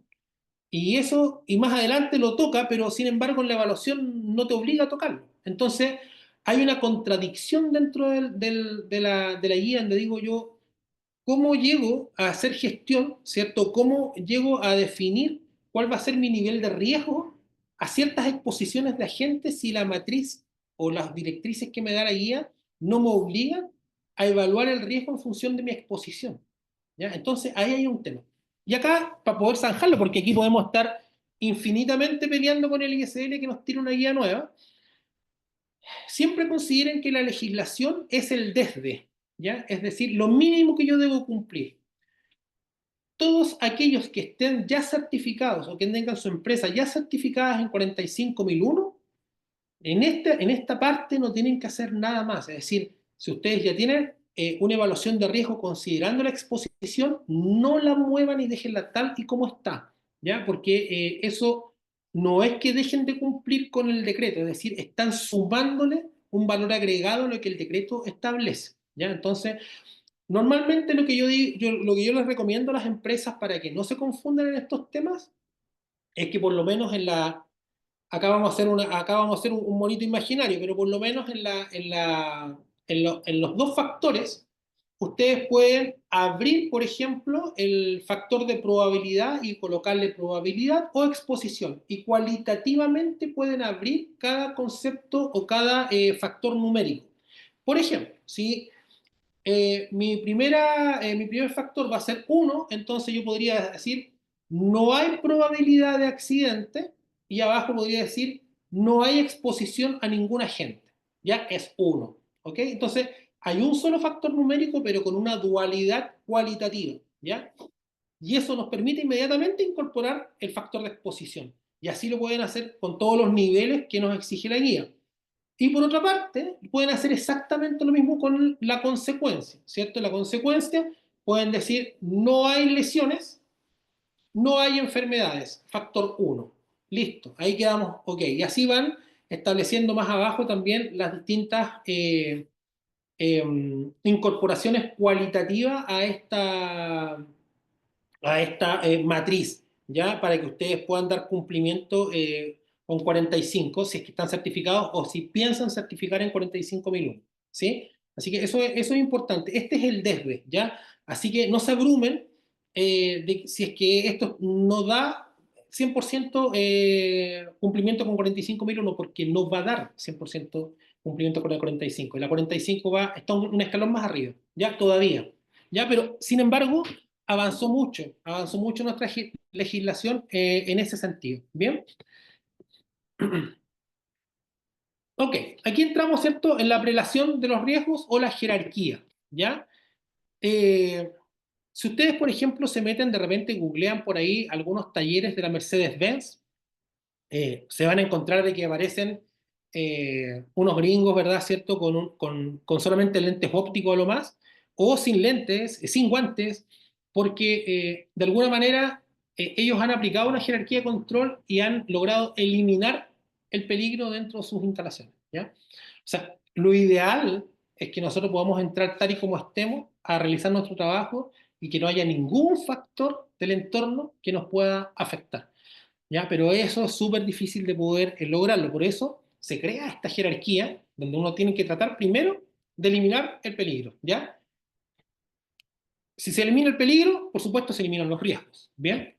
Y eso, y más adelante lo toca, pero sin embargo en la evaluación no te obliga a tocarlo. Entonces, hay una contradicción dentro de la guía donde digo yo, ¿cómo llego a hacer gestión, ¿cierto? ¿Cómo llego a definir cuál va a ser mi nivel de riesgo a ciertas exposiciones de agentes si la matriz o las directrices que me da la guía no me obligan a evaluar el riesgo en función de mi exposición? ¿Ya? Entonces, ahí hay un tema. Y acá, para poder zanjarlo, porque aquí podemos estar infinitamente peleando con el ISL que nos tira una guía nueva, siempre consideren que la legislación es el desde, ¿ya? Es decir, lo mínimo que yo debo cumplir. Todos aquellos que estén ya certificados o que tengan su empresa ya certificadas en 45001, en esta parte no tienen que hacer nada más. Es decir, si ustedes ya tienen una evaluación de riesgo considerando la exposición, no la muevan y déjenla tal y como está, ¿ya? Porque eso no es que dejen de cumplir con el decreto, es decir, están sumándole un valor agregado a lo que el decreto establece, ¿ya? Entonces, normalmente lo que lo que yo les recomiendo a las empresas para que no se confundan en estos temas es que por lo menos acá vamos a hacer un monito imaginario, pero por lo menos en los dos factores, ustedes pueden abrir, por ejemplo, el factor de probabilidad y colocarle probabilidad o exposición. Y cualitativamente pueden abrir cada concepto o cada factor numérico. Por ejemplo, si mi primer factor va a ser uno, entonces yo podría decir, no hay probabilidad de accidente, y abajo podría decir, no hay exposición a ningún agente. Ya es uno. ¿Ok? Entonces, hay un solo factor numérico, pero con una dualidad cualitativa. ¿Ya? Y eso nos permite inmediatamente incorporar el factor de exposición. Y así lo pueden hacer con todos los niveles que nos exige la guía. Y por otra parte, pueden hacer exactamente lo mismo con la consecuencia, ¿cierto? La consecuencia pueden decir no hay lesiones, no hay enfermedades, factor uno. Listo, ahí quedamos, ok. Y así van estableciendo más abajo también las distintas eh, incorporaciones cualitativas a esta matriz, ¿ya? Para que ustedes puedan dar cumplimiento con 45, si es que están certificados o si piensan certificar en 45.001, ¿sí? Así que eso es importante. Este es el DESBE, ¿ya? Así que no se abrumen si es que esto no da 100% cumplimiento con 45.001, porque no va a dar 100% cumplimiento con la 45. Y la 45 está un escalón más arriba, ¿ya? Todavía. ¿Ya? Pero, sin embargo, avanzó mucho nuestra legislación en ese sentido. ¿Bien? Ok, aquí entramos, ¿cierto?, en la prelación de los riesgos o la jerarquía. ¿Ya? Eh, si ustedes, por ejemplo, se meten de repente, googlean por ahí algunos talleres de la Mercedes-Benz, se van a encontrar de que aparecen unos gringos, ¿verdad? ¿Cierto? Con solamente lentes ópticos a lo más, o sin lentes, sin guantes, porque de alguna manera ellos han aplicado una jerarquía de control y han logrado eliminar el peligro dentro de sus instalaciones, ¿ya? O sea, lo ideal es que nosotros podamos entrar tal y como estemos a realizar nuestro trabajo y que no haya ningún factor del entorno que nos pueda afectar. ¿Ya? Pero eso es súper difícil de poder lograrlo. Por eso se crea esta jerarquía donde uno tiene que tratar primero de eliminar el peligro. ¿Ya? Si se elimina el peligro, por supuesto se eliminan los riesgos. ¿Bien?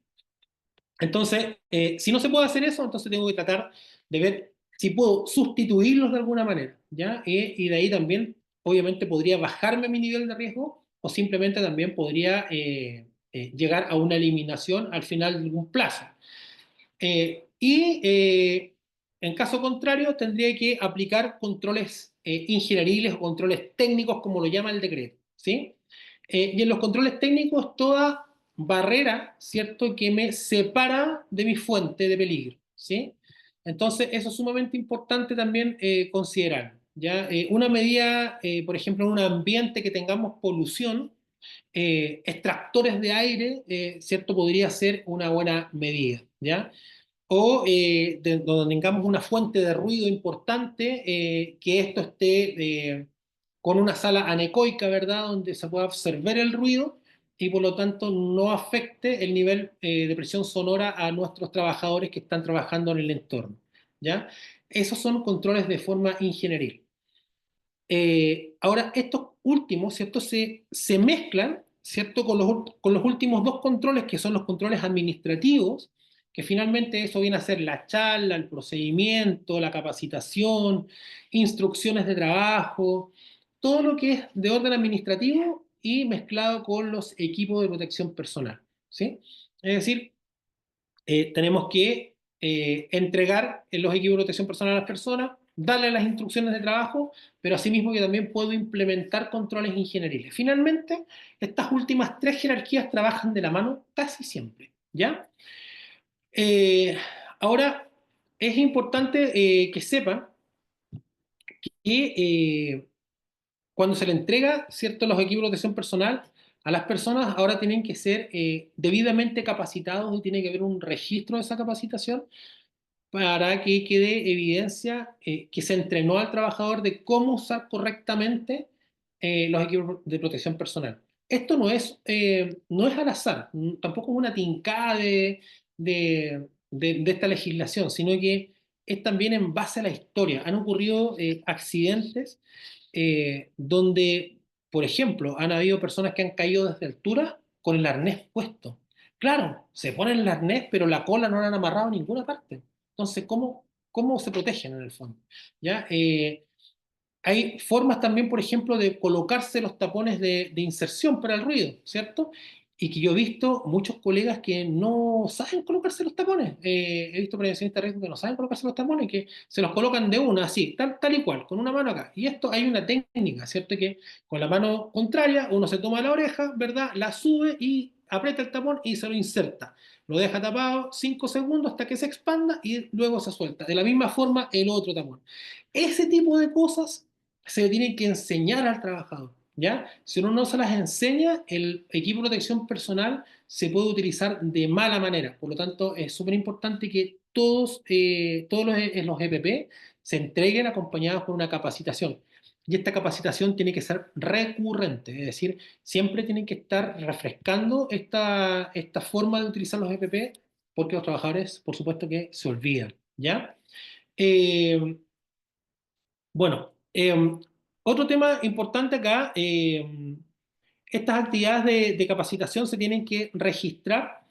Entonces, si no se puede hacer eso, entonces tengo que tratar de ver si puedo sustituirlos de alguna manera. ¿Ya? Y de ahí también, obviamente, podría bajarme mi nivel de riesgo o simplemente también podría llegar a una eliminación al final de algún plazo. En caso contrario, tendría que aplicar controles ingenieriles o controles técnicos, como lo llama el decreto, ¿sí? Y en los controles técnicos, toda barrera, ¿cierto?, que me separa de mi fuente de peligro, ¿sí? Entonces, eso es sumamente importante también considerar, ¿ya? Una medida, por ejemplo, en un ambiente que tengamos polución, extractores de aire, ¿cierto?, podría ser una buena medida, ¿ya? O donde tengamos una fuente de ruido importante, que esto esté con una sala anecoica, ¿verdad?, donde se pueda absorber el ruido y por lo tanto no afecte el nivel de presión sonora a nuestros trabajadores que están trabajando en el entorno, ¿ya? Esos son controles de forma ingenieril. Ahora, estos últimos, ¿cierto?, se mezclan, ¿cierto?, con los últimos dos controles, que son los controles administrativos, que finalmente eso viene a ser la charla, el procedimiento, la capacitación, instrucciones de trabajo, todo lo que es de orden administrativo y mezclado con los equipos de protección personal, ¿sí? Es decir, tenemos que entregar en los equipos de protección personal a las personas, darle las instrucciones de trabajo, pero asimismo que también puedo implementar controles ingenieriles. Finalmente, estas últimas tres jerarquías trabajan de la mano casi siempre, ¿ya? Eh, Ahora, es importante que sepan que cuando se le entrega, ¿cierto?, los equipos de protección personal a las personas, ahora tienen que ser debidamente capacitados y tiene que haber un registro de esa capacitación para que quede evidencia que se entrenó al trabajador de cómo usar correctamente los equipos de protección personal. Esto no es al azar, tampoco es una tincada de esta legislación, sino que es también en base a la historia. Han ocurrido accidentes donde, por ejemplo, han habido personas que han caído desde altura con el arnés puesto. Claro, se ponen el arnés, pero la cola no la han amarrado en ninguna parte. Entonces, ¿cómo se protegen en el fondo? ¿Ya? Hay formas también, por ejemplo, de colocarse los tapones de inserción para el ruido, ¿cierto? Y que yo he visto muchos colegas que no saben colocarse los tapones. He visto prevencionistas de riesgo que no saben colocarse los tapones, que se los colocan de una, así, tal y cual, con una mano acá. Y esto hay una técnica, ¿cierto? Que con la mano contraria uno se toma la oreja, ¿verdad? La sube y aprieta el tapón y se lo inserta. Lo deja tapado 5 segundos hasta que se expanda y luego se suelta. De la misma forma, el otro tapón. Ese tipo de cosas se le tiene que enseñar al trabajador, ¿ya? Si uno no se las enseña, el equipo de protección personal se puede utilizar de mala manera. Por lo tanto, es súper importante que todos los EPP se entreguen acompañados por una capacitación. Y esta capacitación tiene que ser recurrente, es decir, siempre tienen que estar refrescando esta forma de utilizar los EPP porque los trabajadores, por supuesto, que se olvidan, ¿ya? Eh, bueno, otro tema importante acá, estas actividades de capacitación se tienen que registrar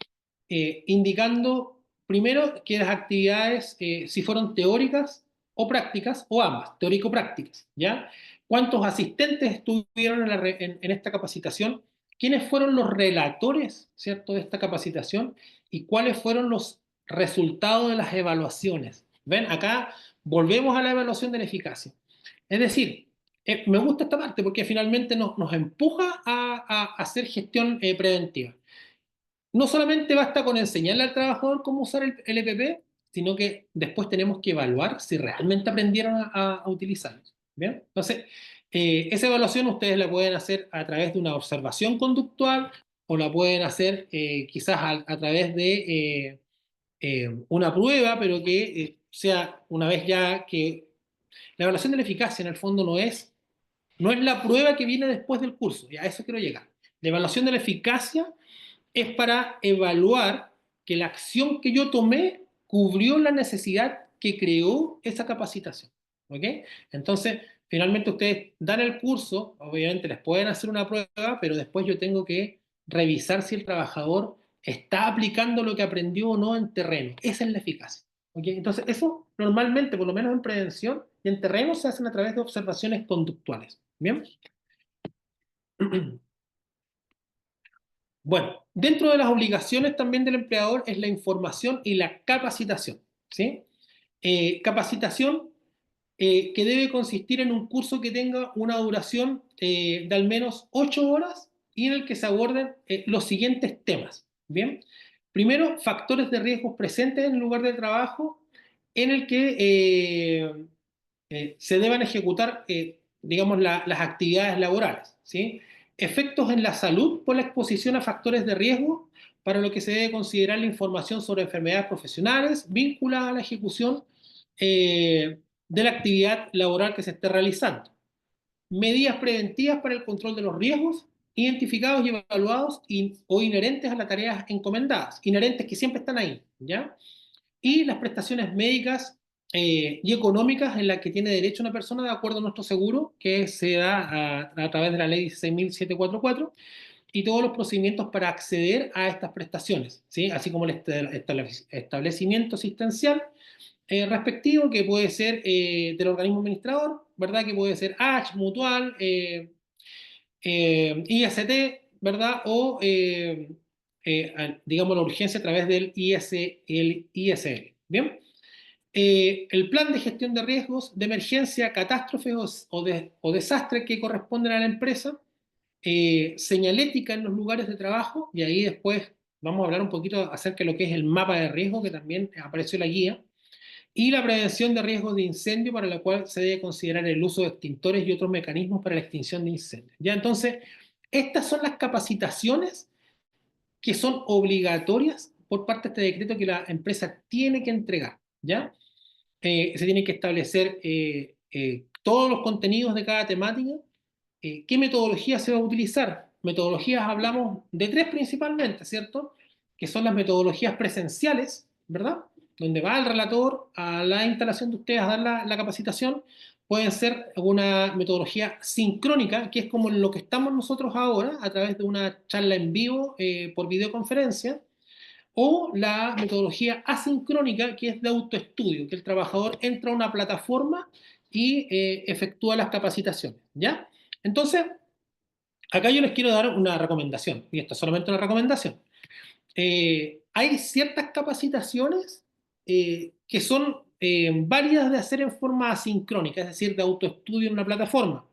indicando primero que las actividades, si fueron teóricas o prácticas, o ambas, teórico-prácticas, ¿ya? ¿Cuántos asistentes estuvieron en esta capacitación? ¿Quiénes fueron los relatores, ¿cierto?, de esta capacitación? ¿Y cuáles fueron los resultados de las evaluaciones? ¿Ven? Acá volvemos a la evaluación de la eficacia. Es decir, me gusta esta parte porque finalmente nos empuja a hacer gestión preventiva. No solamente basta con enseñarle al trabajador cómo usar el EPP, sino que después tenemos que evaluar si realmente aprendieron a utilizarlo. ¿Bien? Entonces, esa evaluación ustedes la pueden hacer a través de una observación conductual o la pueden hacer quizás a través de una prueba, pero que sea una vez ya que la evaluación de la eficacia en el fondo no es la prueba que viene después del curso, y a eso quiero llegar. La evaluación de la eficacia es para evaluar que la acción que yo tomé cubrió la necesidad que creó esa capacitación. ¿Ok? Entonces, finalmente ustedes dan el curso, obviamente les pueden hacer una prueba, pero después yo tengo que revisar si el trabajador está aplicando lo que aprendió o no en terreno. Esa es la eficacia. ¿Ok? Entonces, eso normalmente, por lo menos en prevención y en terreno, se hacen a través de observaciones conductuales. ¿Bien? Bueno, dentro de las obligaciones también del empleador es la información y la capacitación, ¿sí? Capacitación que debe consistir en un curso que tenga una duración de al menos 8 horas y en el que se aborden los siguientes temas, ¿bien? Primero, factores de riesgo presentes en el lugar de trabajo en el que se deban ejecutar, digamos, las actividades laborales, ¿sí? Efectos en la salud por la exposición a factores de riesgo, para lo que se debe considerar la información sobre enfermedades profesionales vinculadas a la ejecución de la actividad laboral que se esté realizando. Medidas preventivas para el control de los riesgos, identificados y evaluados o inherentes a las tareas encomendadas, inherentes que siempre están ahí, ¿ya? Y las prestaciones médicas y económicas en las que tiene derecho una persona de acuerdo a nuestro seguro, que se da a través de la ley 16.744, y todos los procedimientos para acceder a estas prestaciones, ¿sí? Así como el establecimiento asistencial respectivo, que puede ser del organismo administrador, ¿verdad? Que puede ser H, Mutual, IST, ¿verdad? O, digamos, la urgencia a través del el ISL. ¿Bien? El plan de gestión de riesgos de emergencia, catástrofes o desastres que corresponden a la empresa, señalética en los lugares de trabajo, y ahí después vamos a hablar un poquito acerca de lo que es el mapa de riesgo, que también apareció en la guía, y la prevención de riesgos de incendio, para la cual se debe considerar el uso de extintores y otros mecanismos para la extinción de incendios. Ya, entonces, estas son las capacitaciones que son obligatorias por parte de este decreto que la empresa tiene que entregar. ¿ya? Se tienen que establecer todos los contenidos de cada temática. ¿Qué metodología se va a utilizar? Metodologías hablamos de tres principalmente, ¿cierto? Que son las metodologías presenciales, ¿verdad? Donde va el relator a la instalación de ustedes a dar la capacitación. Pueden ser una metodología sincrónica, que es como lo que estamos nosotros ahora, a través de una charla en vivo por videoconferencia, o la metodología asincrónica, que es de autoestudio, que el trabajador entra a una plataforma y efectúa las capacitaciones, ¿ya? Entonces, acá yo les quiero dar una recomendación, y esto es solamente una recomendación. Hay ciertas capacitaciones que son válidas de hacer en forma asincrónica, es decir, de autoestudio en una plataforma,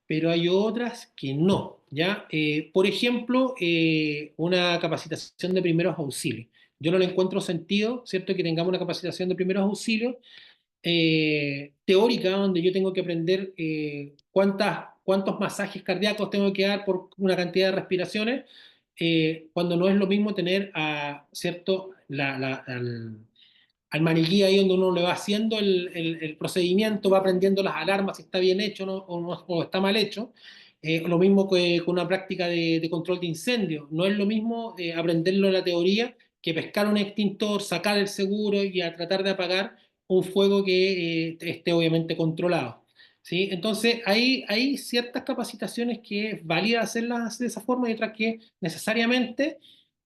pero hay otras que no, ¿ya? Por ejemplo, una capacitación de primeros auxilios. Yo no le encuentro sentido, ¿cierto?, que tengamos una capacitación de primeros auxilios teórica, donde yo tengo que aprender cuántos masajes cardíacos tengo que dar por una cantidad de respiraciones, cuando no es lo mismo tener ¿cierto?, al maniquí ahí donde uno le va haciendo el procedimiento, va aprendiendo las alarmas si está bien hecho, ¿no? O está mal hecho. Lo mismo que con una práctica de control de incendio. No es lo mismo aprenderlo en la teoría que pescar un extintor, sacar el seguro y a tratar de apagar un fuego que esté obviamente controlado. ¿Sí? Entonces, hay ciertas capacitaciones que es válida hacerlas de esa forma y otras que necesariamente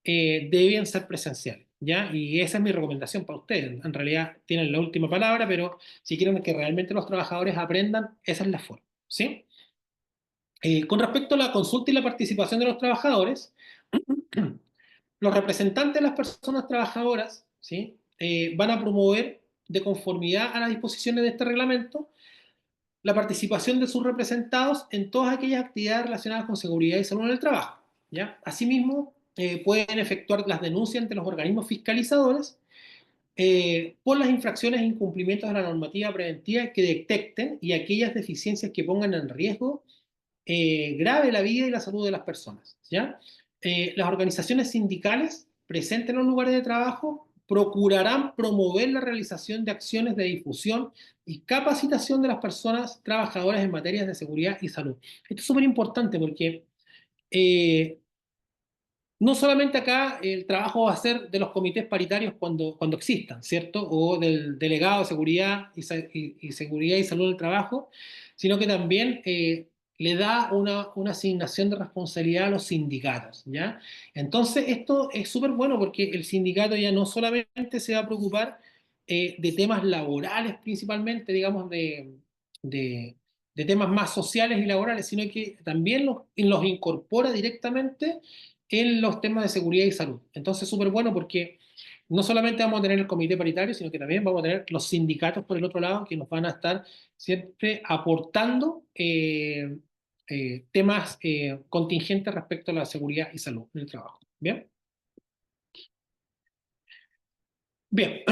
deben ser presenciales, ¿ya? Y esa es mi recomendación para ustedes. En realidad tienen la última palabra, pero si quieren que realmente los trabajadores aprendan, esa es la forma, ¿sí? Con respecto a la consulta y la participación de los trabajadores, los representantes de las personas trabajadoras, ¿sí? Van a promover, de conformidad a las disposiciones de este reglamento, la participación de sus representados en todas aquellas actividades relacionadas con seguridad y salud en el trabajo, ¿ya? Asimismo, pueden efectuar las denuncias ante los organismos fiscalizadores por las infracciones e incumplimientos de la normativa preventiva que detecten y aquellas deficiencias que pongan en riesgo grave la vida y la salud de las personas, ¿ya? Las organizaciones sindicales presentes en los lugares de trabajo procurarán promover la realización de acciones de difusión y capacitación de las personas trabajadoras en materias de seguridad y salud. Esto es súper importante porque eh, no solamente acá el trabajo va a ser de los comités paritarios cuando existan, ¿cierto? O del delegado de seguridad y seguridad y salud del trabajo, sino que también le da una asignación de responsabilidad a los sindicatos, ¿ya? Entonces, esto es súper bueno porque el sindicato ya no solamente se va a preocupar de temas laborales principalmente, digamos, de, de temas más sociales y laborales, sino que también los incorpora directamente en los temas de seguridad y salud. Entonces, súper bueno porque no solamente vamos a tener el comité paritario, sino que también vamos a tener los sindicatos por el otro lado que nos van a estar siempre aportando temas contingentes respecto a la seguridad y salud en el trabajo. ¿Bien? Bien.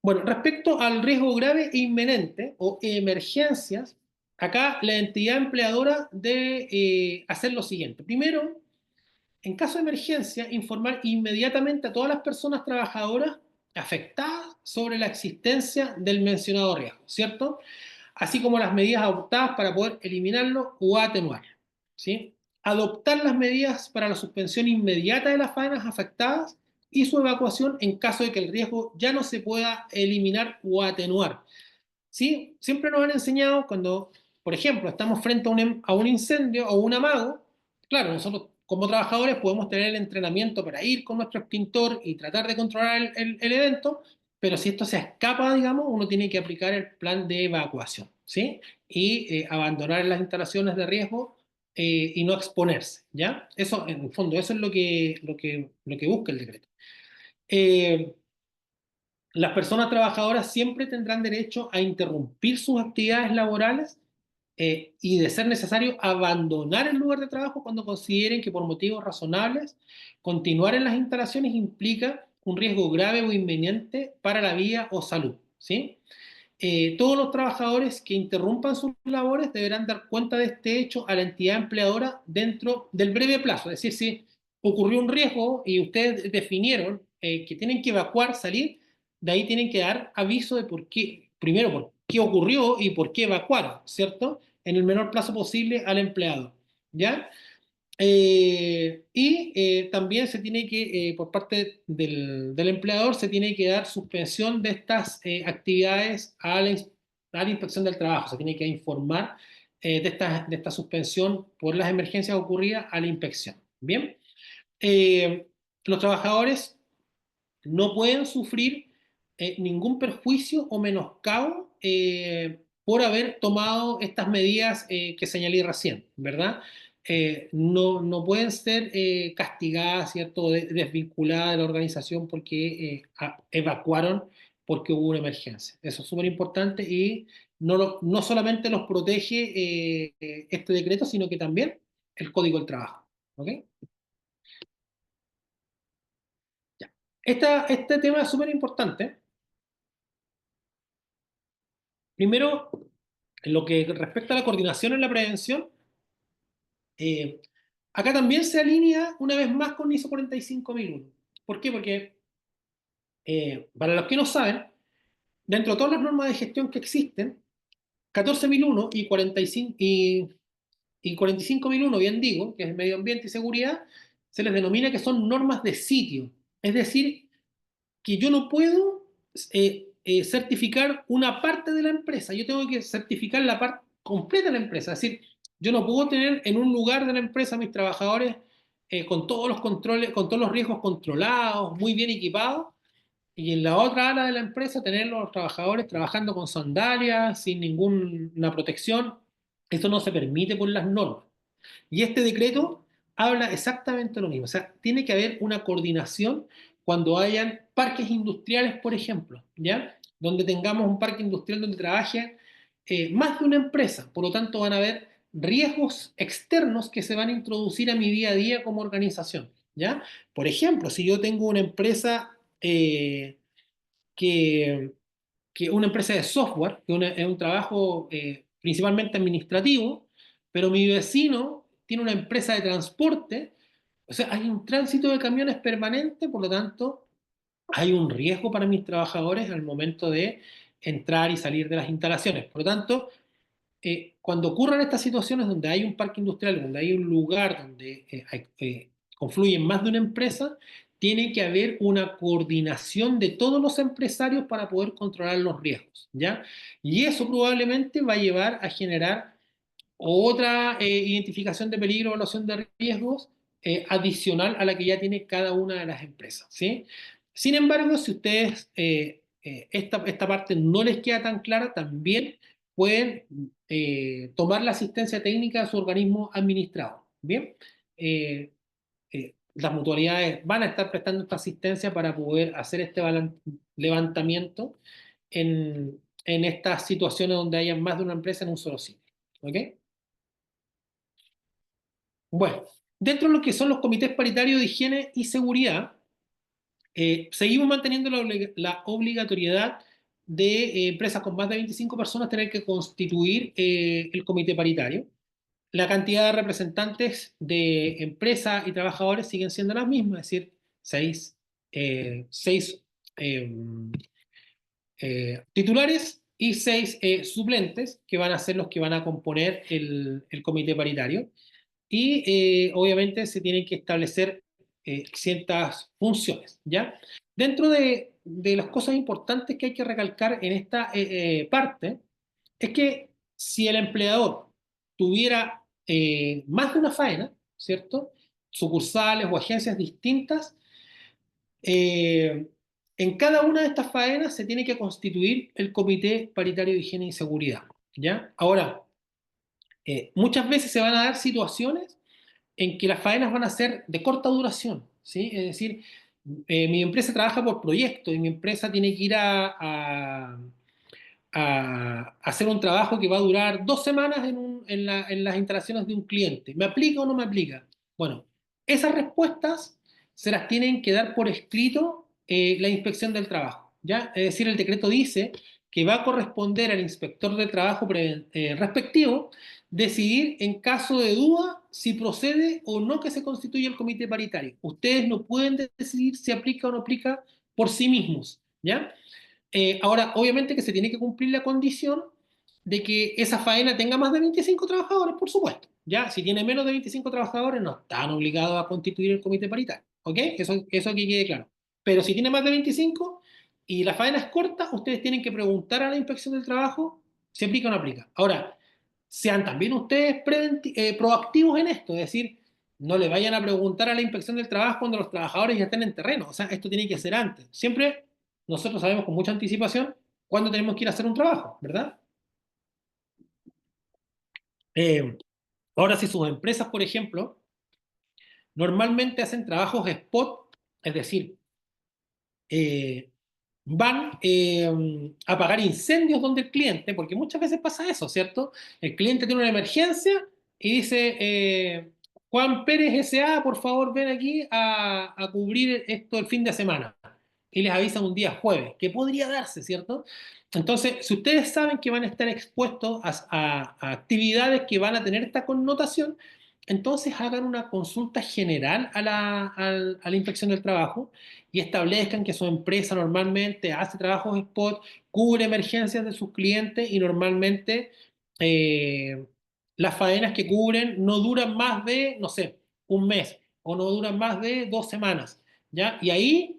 Bueno, respecto al riesgo grave e inminente o emergencias, acá la entidad empleadora debe hacer lo siguiente. Primero, en caso de emergencia, informar inmediatamente a todas las personas trabajadoras afectadas sobre la existencia del mencionado riesgo, ¿cierto? Así como las medidas adoptadas para poder eliminarlo o atenuarlo, ¿sí? Adoptar las medidas para la suspensión inmediata de las faenas afectadas y su evacuación en caso de que el riesgo ya no se pueda eliminar o atenuar. ¿Sí? Siempre nos han enseñado cuando, por ejemplo, estamos frente a un incendio o un amago, claro, nosotros como trabajadores podemos tener el entrenamiento para ir con nuestro extintor y tratar de controlar el evento, pero si esto se escapa, digamos, uno tiene que aplicar el plan de evacuación, ¿sí? Y abandonar las instalaciones de riesgo y no exponerse, ¿ya? Eso, en el fondo, eso es lo que busca el decreto. Eh, las personas trabajadoras siempre tendrán derecho a interrumpir sus actividades laborales y, de ser necesario, abandonar el lugar de trabajo cuando consideren que por motivos razonables continuar en las instalaciones implica un riesgo grave o inminente para la vida o salud, ¿sí? Todos los trabajadores que interrumpan sus labores deberán dar cuenta de este hecho a la entidad empleadora dentro del breve plazo. Es decir, si ocurrió un riesgo y ustedes definieron que tienen que evacuar, salir, de ahí tienen que dar aviso de por qué, primero, por qué ocurrió y por qué evacuaron, ¿cierto? En el menor plazo posible al empleado, ¿ya? También se tiene que, por parte del empleador, se tiene que dar suspensión de estas actividades a la inspección del trabajo. Se tiene que informar de esta suspensión por las emergencias ocurridas a la inspección. Bien. Eh, los trabajadores no pueden sufrir ningún perjuicio o menoscabo por haber tomado estas medidas que señalé recién, ¿verdad? No pueden ser castigadas, ¿cierto? Desvinculadas de la organización porque evacuaron porque hubo una emergencia. Eso es súper importante y no solamente los protege este decreto, sino que también el Código del Trabajo. ¿Ok? Ya. Este tema es súper importante. Primero, en lo que respecta a la coordinación en la prevención, eh, acá también se alinea una vez más con ISO 45001. ¿Por qué? Porque, para los que no saben, dentro de todas las normas de gestión que existen, 14.001 y 45.001, bien digo, que es medio ambiente y seguridad, se les denomina que son normas de sitio. Es decir, que yo no puedo certificar una parte de la empresa, yo tengo que certificar la parte completa de la empresa. Es decir, yo no puedo tener en un lugar de la empresa a mis trabajadores con todos los controles, con todos los riesgos controlados, muy bien equipados, y en la otra ala de la empresa tener los trabajadores trabajando con sandalias, sin ninguna protección. Esto no se permite por las normas. Y este decreto habla exactamente lo mismo. O sea, tiene que haber una coordinación cuando hayan parques industriales, por ejemplo, ¿ya? Donde tengamos un parque industrial donde trabaje más de una empresa. Por lo tanto, van a haber riesgos externos que se van a introducir a mi día a día como organización, ¿ya? Por ejemplo, si yo tengo una empresa que una empresa de software, es un trabajo principalmente administrativo, pero mi vecino tiene una empresa de transporte, o sea, hay un tránsito de camiones permanente, por lo tanto, hay un riesgo para mis trabajadores al momento de entrar y salir de las instalaciones. Por lo tanto, cuando ocurran estas situaciones donde hay un parque industrial, donde hay un lugar donde confluyen más de una empresa, tiene que haber una coordinación de todos los empresarios para poder controlar los riesgos, ¿ya? Y eso probablemente va a llevar a generar otra identificación de peligro, evaluación de riesgos adicional a la que ya tiene cada una de las empresas, ¿sí? Sin embargo, si ustedes esta parte no les queda tan clara, también pueden tomar la asistencia técnica de su organismo administrado, ¿bien? Las mutualidades van a estar prestando esta asistencia para poder hacer este levantamiento en estas situaciones donde haya más de una empresa en un solo sitio, ¿ok? Bueno, dentro de lo que son los comités paritarios de higiene y seguridad, seguimos manteniendo la obligatoriedad de empresas con más de 25 personas tener que constituir el comité paritario. La cantidad de representantes de empresas y trabajadores siguen siendo las mismas, es decir, seis eh, titulares y seis suplentes que van a ser los que van a componer el comité paritario y obviamente se tienen que establecer ciertas funciones, ¿ya? Dentro de las cosas importantes que hay que recalcar en esta parte es que si el empleador tuviera más de una faena, ¿cierto? Sucursales o agencias distintas, eh, en cada una de estas faenas se tiene que constituir el Comité Paritario de Higiene y Seguridad, ¿ya? Ahora, muchas veces se van a dar situaciones en que las faenas van a ser de corta duración, ¿sí? Es decir, mi empresa trabaja por proyecto y mi empresa tiene que ir a hacer un trabajo que va a durar 2 semanas en las instalaciones de un cliente. ¿Me aplica o no me aplica? Bueno, esas respuestas se las tienen que dar por escrito la inspección del trabajo, ¿ya? Es decir, el decreto dice que va a corresponder al inspector de trabajo respectivo decidir en caso de duda si procede o no que se constituya el comité paritario. Ustedes no pueden decidir si aplica o no aplica por sí mismos. ¿ya? Ahora, obviamente que se tiene que cumplir la condición de que esa faena tenga más de 25 trabajadores, por supuesto. ¿Ya? Si tiene menos de 25 trabajadores, no están obligados a constituir el comité paritario. ¿Ok? Eso que quede claro. Pero si tiene más de 25 y la faena es corta, ustedes tienen que preguntar a la inspección del trabajo si aplica o no aplica. Ahora, sean también ustedes proactivos en esto, es decir, no le vayan a preguntar a la inspección del trabajo cuando los trabajadores ya estén en terreno. O sea, esto tiene que ser antes. Siempre nosotros sabemos con mucha anticipación cuándo tenemos que ir a hacer un trabajo, ¿verdad? Eh, Ahora, si sus empresas, por ejemplo, normalmente hacen trabajos spot, es decir, eh, van a apagar incendios donde el cliente, porque muchas veces pasa eso, ¿cierto? El cliente tiene una emergencia y dice, Juan Pérez S.A., por favor, ven aquí a cubrir esto el fin de semana. Y les avisa un día jueves, que podría darse, ¿cierto? Entonces, si ustedes saben que van a estar expuestos a actividades que van a tener esta connotación, entonces hagan una consulta general a la inspección del trabajo y establezcan que su empresa normalmente hace trabajos spot, cubre emergencias de sus clientes y normalmente eh, las faenas que cubren no duran más de, no sé, un mes o no duran más de 2 semanas, ¿ya? Y ahí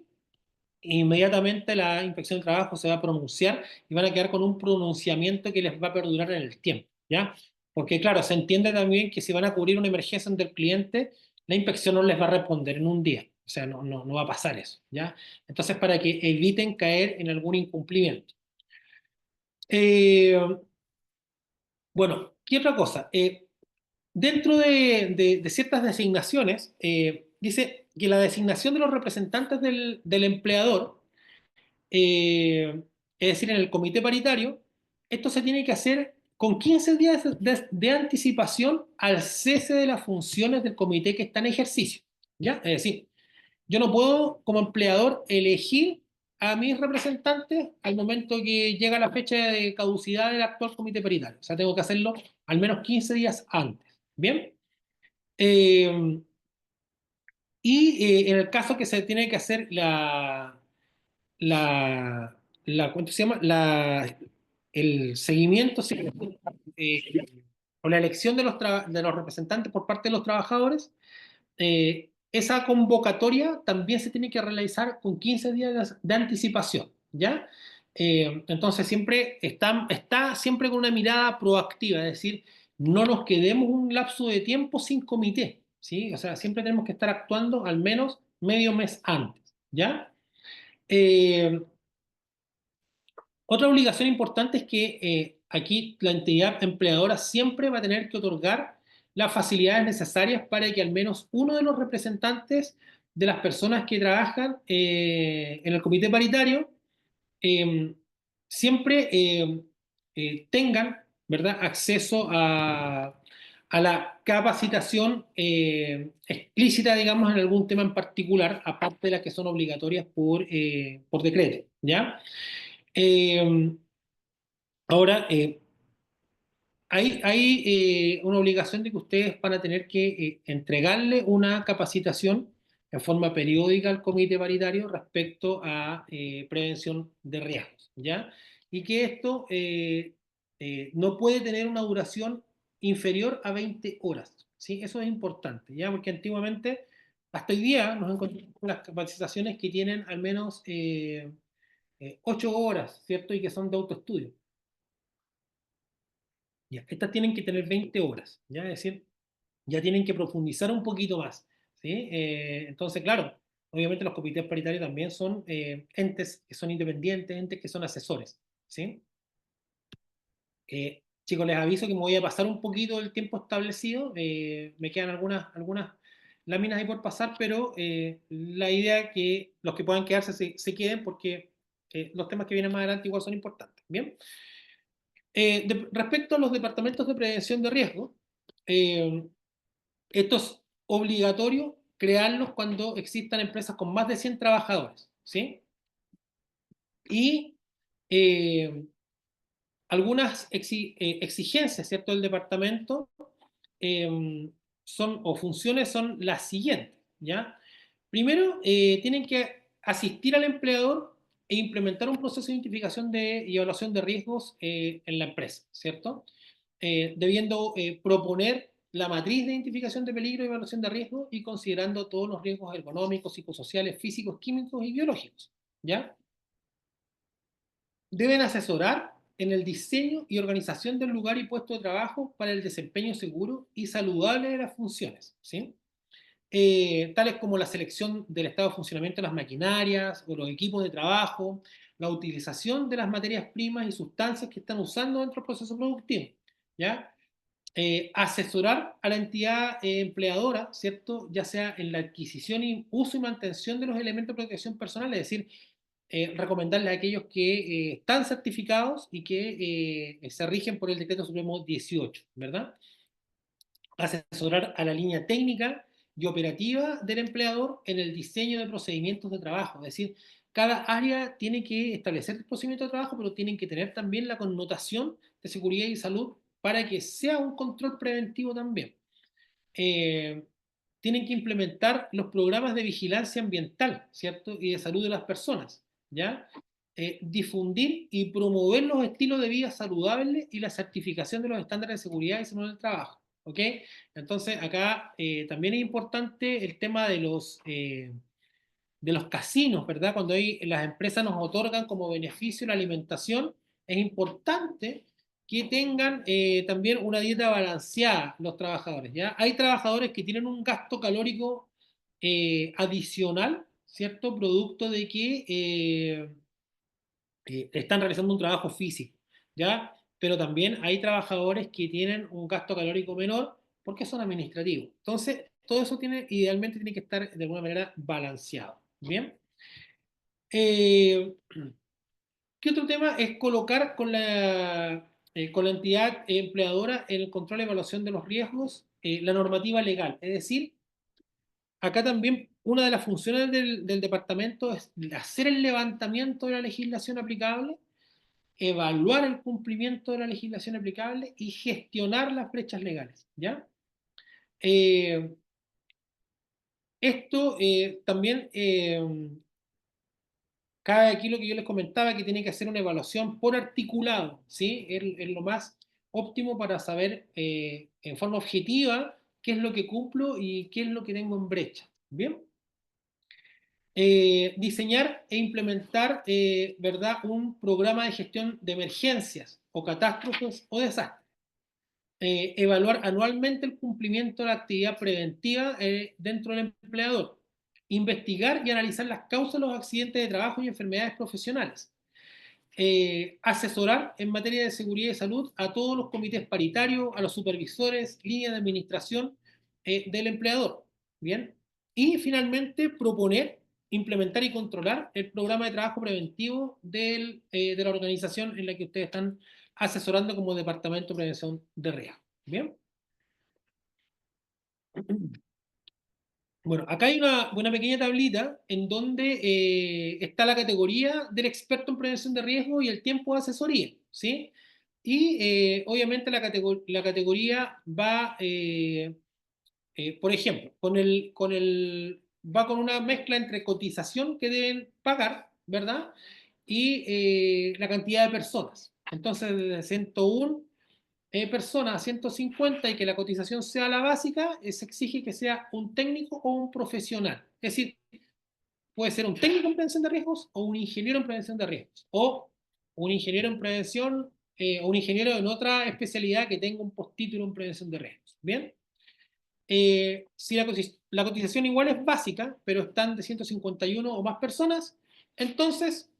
inmediatamente la inspección del trabajo se va a pronunciar y van a quedar con un pronunciamiento que les va a perdurar en el tiempo, ¿ya? Porque claro, se entiende también que si van a cubrir una emergencia ante el cliente, la inspección no les va a responder en un día, o sea, no va a pasar eso, ¿ya? Entonces, para que eviten caer en algún incumplimiento. Eh, bueno, ¿qué otra cosa? Dentro de ciertas designaciones, dice que la designación de los representantes del empleador, es decir, en el comité paritario, esto se tiene que hacer con 15 días de anticipación al cese de las funciones del comité que está en ejercicio. ¿Ya? Es decir, yo no puedo como empleador elegir a mis representantes al momento que llega la fecha de caducidad del actual comité paritario. O sea, tengo que hacerlo al menos 15 días antes. ¿Bien? Eh, en el caso que se tiene que hacer ¿cómo se llama? El seguimiento sí, eh, o la elección de los representantes por parte de los trabajadores, esa convocatoria también se tiene que realizar con 15 días de anticipación, ¿ya? Entonces siempre está siempre con una mirada proactiva, es decir, no nos quedemos un lapso de tiempo sin comité, ¿sí? O sea, siempre tenemos que estar actuando al menos medio mes antes, ¿ya? Eh, Otra obligación importante es que aquí la entidad empleadora siempre va a tener que otorgar las facilidades necesarias para que al menos uno de los representantes de las personas que trabajan en el comité paritario eh, siempre tengan, ¿verdad?, acceso a la capacitación explícita, digamos, en algún tema en particular, aparte de las que son obligatorias por decreto, ¿ya? Eh, Ahora, hay una obligación de que ustedes van a tener que entregarle una capacitación en forma periódica al comité paritario respecto a prevención de riesgos, ¿ya? Y que esto no puede tener una duración inferior a 20 horas, ¿sí? Eso es importante, ¿ya? Porque antiguamente, hasta hoy día, nos encontramos con las capacitaciones que tienen al menos 8 horas, ¿cierto? Y que son de autoestudio. Ya, estas tienen que tener 20 horas, ¿ya? Es decir, ya tienen que profundizar un poquito más, ¿sí? Entonces, claro, obviamente los comités paritarios también son entes que son independientes, entes que son asesores, ¿sí? Chicos, les aviso que me voy a pasar un poquito el tiempo establecido, me quedan algunas láminas ahí por pasar, pero la idea es que los que puedan quedarse se queden porque los temas que vienen más adelante igual son importantes, ¿bien? Respecto a los departamentos de prevención de riesgo, eh, esto es obligatorio crearlos cuando existan empresas con más de 100 trabajadores, ¿sí? Y eh, algunas exigencias, ¿cierto?, del departamento o funciones son las siguientes, ¿ya? Primero, tienen que asistir al empleador e implementar un proceso de identificación y evaluación de riesgos en la empresa, ¿cierto? Debiendo proponer la matriz de identificación de peligro y evaluación de riesgos y considerando todos los riesgos económicos, psicosociales, físicos, químicos y biológicos, ¿ya? Deben asesorar en el diseño y organización del lugar y puesto de trabajo para el desempeño seguro y saludable de las funciones, ¿sí? Tales como la selección del estado de funcionamiento de las maquinarias o los equipos de trabajo, la utilización de las materias primas y sustancias que están usando dentro del proceso productivo, ¿ya? Asesorar a la entidad empleadora, ¿cierto? Ya sea en la adquisición y uso y mantención de los elementos de protección personal, es decir, recomendarles a aquellos que están certificados y que se rigen por el Decreto Supremo 18, ¿verdad? Asesorar a la línea técnica y operativa del empleador en el diseño de procedimientos de trabajo. Es decir, cada área tiene que establecer el procedimiento de trabajo, pero tienen que tener también la connotación de seguridad y salud para que sea un control preventivo también. Eh, Tienen que implementar los programas de vigilancia ambiental, ¿cierto? Y de salud de las personas, ¿ya? Difundir y promover los estilos de vida saludables y la certificación de los estándares de seguridad y salud del trabajo, ¿ok? Entonces, acá también es importante el tema de los casinos, ¿verdad? Cuando las empresas nos otorgan como beneficio la alimentación, es importante que tengan también una dieta balanceada los trabajadores, ¿ya? Hay trabajadores que tienen un gasto calórico adicional, ¿cierto? Producto de que están realizando un trabajo físico, ¿ya? Pero también hay trabajadores que tienen un gasto calórico menor porque son administrativos. Entonces, todo eso idealmente tiene que estar de alguna manera balanceado, ¿bien? Eh, ¿Qué otro tema es colocar con la entidad empleadora en el control y evaluación de los riesgos la normativa legal? Es decir, acá también una de las funciones del departamento es hacer el levantamiento de la legislación aplicable, evaluar el cumplimiento de la legislación aplicable y gestionar las brechas legales, ¿ya? Eh, Esto también cabe aquí lo que yo les comentaba, que tiene que hacer una evaluación por articulado, ¿sí? Es lo más óptimo para saber en forma objetiva qué es lo que cumplo y qué es lo que tengo en brecha, ¿bien? Diseñar e implementar, ¿verdad? Un programa de gestión de emergencias o catástrofes o desastres. Evaluar anualmente el cumplimiento de la actividad preventiva dentro del empleador. Investigar y analizar las causas de los accidentes de trabajo y enfermedades profesionales. Asesorar en materia de seguridad y salud a todos los comités paritarios, a los supervisores, líneas de administración del empleador. Bien. Y finalmente proponer, implementar y controlar el programa de trabajo preventivo de la organización en la que ustedes están asesorando como Departamento de Prevención de Riesgo. Bien. Bueno, acá hay una pequeña tablita en donde está la categoría del experto en prevención de riesgo y el tiempo de asesoría, ¿sí? Y obviamente la categoría va, por ejemplo, va con una mezcla entre cotización que deben pagar, ¿verdad? Y la cantidad de personas. Entonces, desde 101 personas a 150 y que la cotización sea la básica, se exige que sea un técnico o un profesional. Es decir, puede ser un técnico en prevención de riesgos o un ingeniero en prevención de riesgos. O un ingeniero en prevención o un ingeniero en otra especialidad que tenga un postítulo en prevención de riesgos. ¿Bien? Si la cotización igual es básica, pero están de 151 o más personas, entonces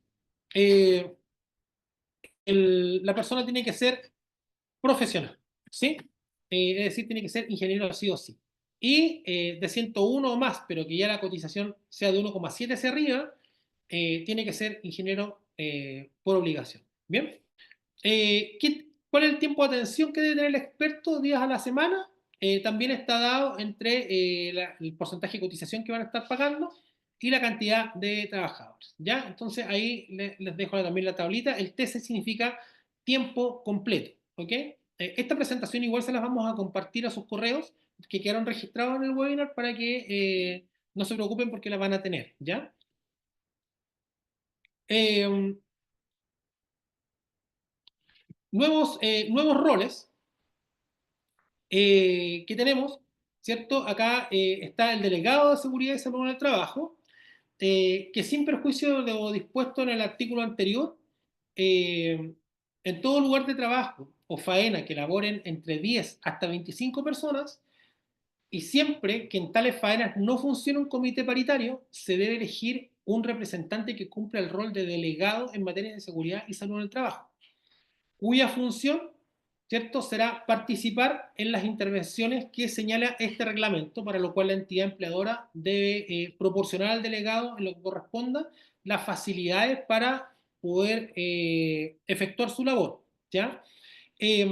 eh, la persona tiene que ser profesional, ¿sí? Es decir, tiene que ser ingeniero sí o sí. Y de 101 o más, pero que ya la cotización sea de 1,7 hacia arriba, tiene que ser ingeniero por obligación. ¿Bien? ¿Cuál es el tiempo de atención que debe tener el experto días a la semana? También está dado entre el porcentaje de cotización que van a estar pagando y la cantidad de trabajadores. ¿Ya? Entonces ahí les dejo también la tablita. El TC significa tiempo completo. ¿Ok? Esta presentación igual se las vamos a compartir a sus correos que quedaron registrados en el webinar para que no se preocupen porque la van a tener. ¿Ya? Eh, nuevos roles que tenemos, ¿cierto? Acá está el delegado de seguridad y salud en el trabajo, que sin perjuicio de lo dispuesto en el artículo anterior, eh, en todo lugar de trabajo o faena que laboren entre 10 hasta 25 personas, y siempre que en tales faenas no funcione un comité paritario, se debe elegir un representante que cumpla el rol de delegado en materia de seguridad y salud en el trabajo, cuya función, ¿cierto?, será participar en las intervenciones que señala este reglamento, para lo cual la entidad empleadora debe proporcionar al delegado, en lo que corresponda, las facilidades para poder efectuar su labor, ¿ya? Eh,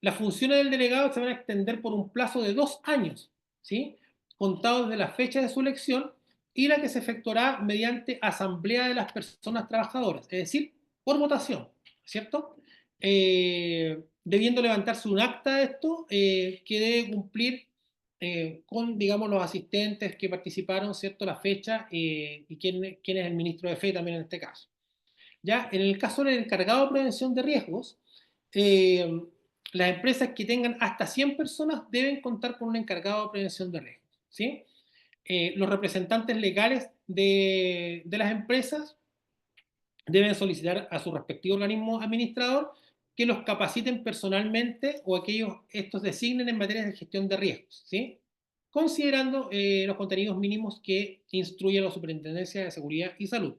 las funciones del delegado se van a extender por un plazo de 2 años, ¿sí? Contados de la fecha de su elección, y la que se efectuará mediante asamblea de las personas trabajadoras, es decir, por votación, ¿cierto? Debiendo levantarse un acta de esto que debe cumplir con, digamos, los asistentes que participaron, ¿cierto?, la fecha y quién es el ministro de fe también en este caso. Ya, en el caso del encargado de prevención de riesgos, eh, las empresas que tengan hasta 100 personas deben contar con un encargado de prevención de riesgos, ¿sí? Los representantes legales de las empresas deben solicitar a su respectivo organismo administrador que los capaciten personalmente o aquellos estos designen en materia de gestión de riesgos, ¿sí? Considerando los contenidos mínimos que instruye la Superintendencia de Seguridad y Salud.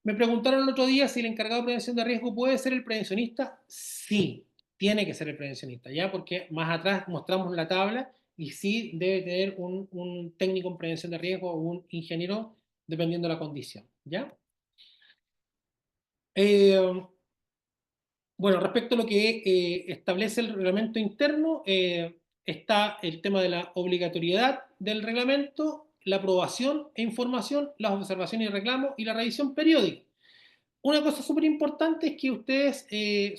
Me preguntaron el otro día si el encargado de prevención de riesgo puede ser el prevencionista. Sí, tiene que ser el prevencionista, ¿ya? Porque más atrás mostramos la tabla y sí debe tener un técnico en prevención de riesgo o un ingeniero, dependiendo de la condición, ¿ya? Eh, bueno, respecto a lo que establece el reglamento interno, está el tema de la obligatoriedad del reglamento, la aprobación e información, las observaciones y reclamos y la revisión periódica. Una cosa súper importante es que ustedes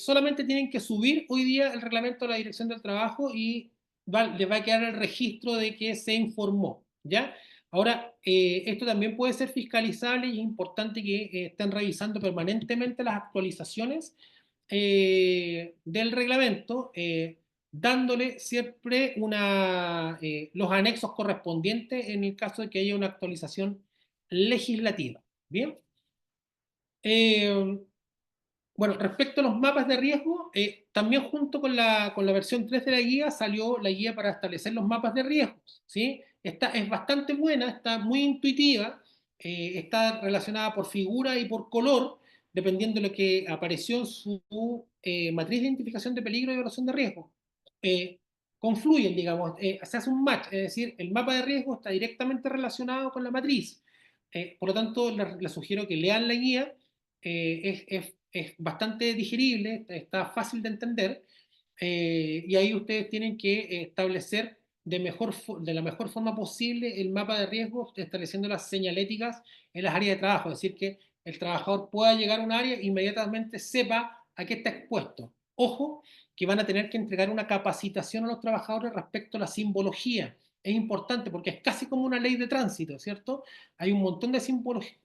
solamente tienen que subir hoy día el reglamento a la Dirección del Trabajo y les va a quedar el registro de que se informó, ¿ya? Ahora, esto también puede ser fiscalizable y es importante que estén revisando permanentemente las actualizaciones del reglamento, dándole siempre los anexos correspondientes en el caso de que haya una actualización legislativa, ¿bien? Eh, bueno, respecto a los mapas de riesgo, también junto con la versión 3 de la guía salió la guía para establecer los mapas de riesgos, ¿sí? Esta es bastante buena, está muy intuitiva, está relacionada por figura y por color, dependiendo de lo que apareció en su matriz de identificación de peligro y evaluación de riesgo. Eh, confluyen, digamos, se hace un match, es decir, el mapa de riesgo está directamente relacionado con la matriz. Por lo tanto, les sugiero que lean la guía, es bastante digerible, está fácil de entender, y ahí ustedes tienen que establecer de la mejor forma posible el mapa de riesgos, estableciendo las señaléticas en las áreas de trabajo, es decir, que el trabajador pueda llegar a un área e inmediatamente sepa a qué está expuesto. Ojo, que van a tener que entregar una capacitación a los trabajadores respecto a la simbología. Es importante porque es casi como una ley de tránsito, ¿cierto? Hay un montón de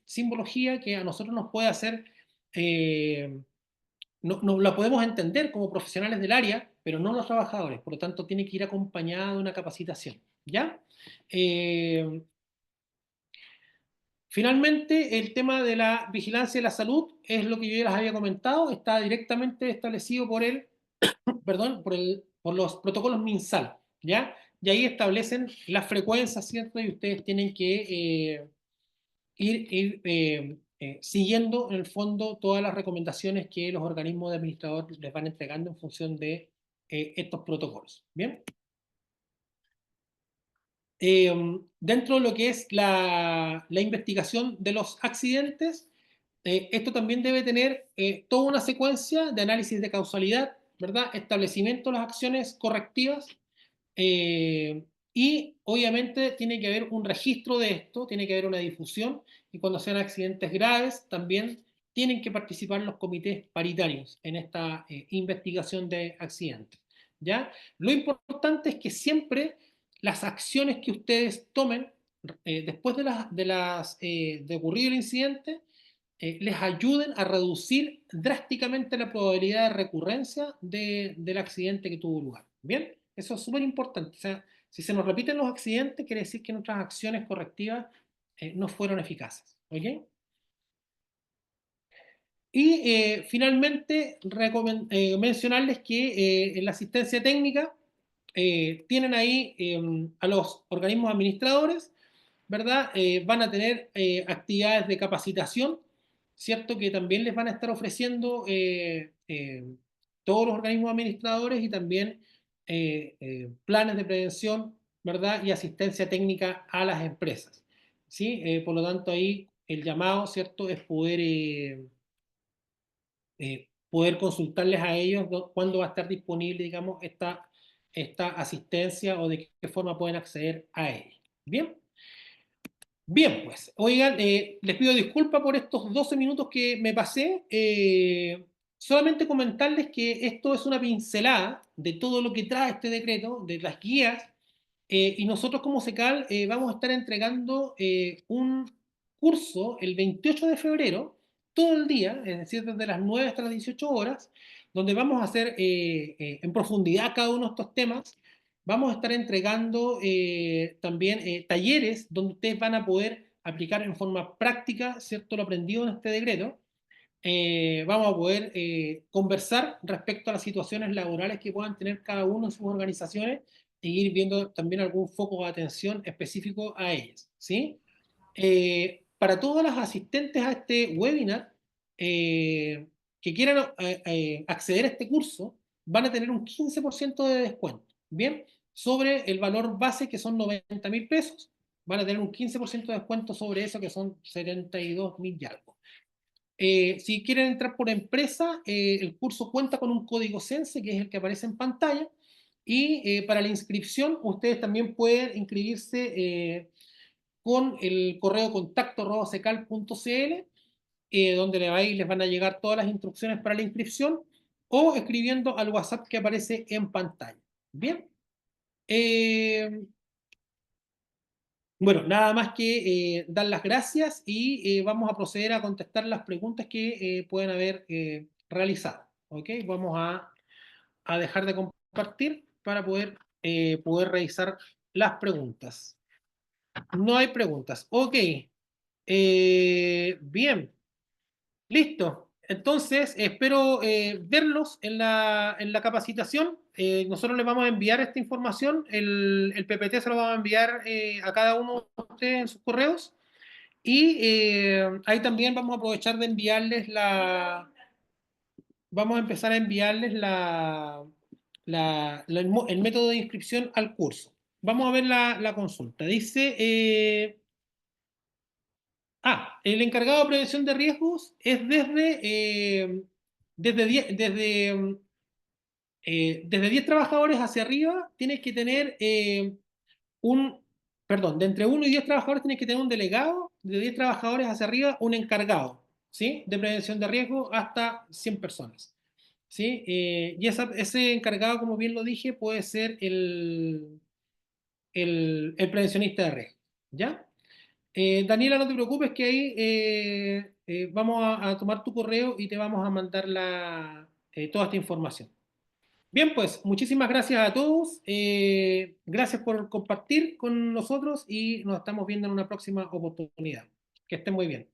simbología que a nosotros nos puede hacer, eh, no la podemos entender como profesionales del área, pero no los trabajadores. Por lo tanto, tiene que ir acompañada de una capacitación, ¿ya? Eh, Finalmente, el tema de la vigilancia de la salud es lo que yo ya les había comentado, está directamente establecido perdón, por los protocolos MinSal, ¿ya? Y ahí establecen las frecuencias, ¿cierto? Y ustedes tienen que ir siguiendo en el fondo todas las recomendaciones que los organismos de administrador les van entregando en función de estos protocolos. Bien. Dentro de lo que es la investigación de los accidentes, esto también debe tener toda una secuencia de análisis de causalidad, ¿verdad? Establecimiento de las acciones correctivas, eh, y obviamente tiene que haber un registro de esto, tiene que haber una difusión, y cuando sean accidentes graves también tienen que participar los comités paritarios en esta investigación de accidentes, ¿ya? Lo importante es que siempre las acciones que ustedes tomen después de ocurrido el incidente, les ayuden a reducir drásticamente la probabilidad de recurrencia del accidente que tuvo lugar. Bien, eso es súper importante. O sea, si se nos repiten los accidentes, quiere decir que nuestras acciones correctivas no fueron eficaces. ¿Ok? Y finalmente, mencionarles que en la asistencia técnica tienen ahí a los organismos administradores, ¿verdad? Van a tener actividades de capacitación, ¿cierto? Que también les van a estar ofreciendo todos los organismos administradores y también planes de prevención, ¿verdad? Y asistencia técnica a las empresas, ¿sí? Por lo tanto, ahí el llamado, ¿cierto? Es poder consultarles a ellos cuándo va a estar disponible, digamos, esta asistencia o de qué forma pueden acceder a ella. Bien, bien, pues, oigan, les pido disculpas por estos 12 minutos que me pasé. Solamente comentarles que esto es una pincelada de todo lo que trae este decreto, de las guías, y nosotros como SECAL vamos a estar entregando un curso el 28 de febrero, todo el día, es decir, desde las 9 hasta las 18 horas, donde vamos a hacer en profundidad cada uno de estos temas. Vamos a estar entregando también talleres donde ustedes van a poder aplicar en forma práctica, ¿cierto?, lo aprendido en este decreto. Vamos a poder conversar respecto a las situaciones laborales que puedan tener cada uno en sus organizaciones e ir viendo también algún foco de atención específico a ellas, ¿sí? Para todas las asistentes a este webinar eh, que quieran acceder a este curso, van a tener un 15% de descuento, ¿bien? Sobre el valor base que son 90.000 pesos, van a tener un 15% de descuento sobre eso que son 72.000 y algo. Si quieren entrar por empresa, el curso cuenta con un código Sense, que es el que aparece en pantalla, y para la inscripción ustedes también pueden inscribirse con el correo contacto@secal.cl, donde les van a llegar todas las instrucciones para la inscripción, o escribiendo al WhatsApp que aparece en pantalla. Bien. Eh, bueno, nada más que dar las gracias y vamos a proceder a contestar las preguntas que pueden haber realizado. ¿Ok? Vamos a dejar de compartir para poder revisar las preguntas. No hay preguntas. Ok. Bien. Listo. Entonces, espero verlos en la capacitación. Nosotros les vamos a enviar esta información. El PPT se lo vamos a enviar a cada uno de ustedes en sus correos. Y ahí también vamos a aprovechar de enviarles vamos a empezar a enviarles el método de inscripción al curso. Vamos a ver la consulta. Dice, el encargado de prevención de riesgos es desde 10 trabajadores hacia arriba, tienes que tener de entre 1 y 10 trabajadores tienes que tener un delegado, de 10 trabajadores hacia arriba, un encargado, ¿sí? De prevención de riesgo hasta 100 personas, ¿sí? Y ese encargado, como bien lo dije, puede ser el prevencionista de riesgo, ¿ya? Daniela, no te preocupes que ahí vamos a tomar tu correo y te vamos a mandar toda esta información. Bien, pues muchísimas gracias a todos. Gracias por compartir con nosotros y nos estamos viendo en una próxima oportunidad. Que estén muy bien.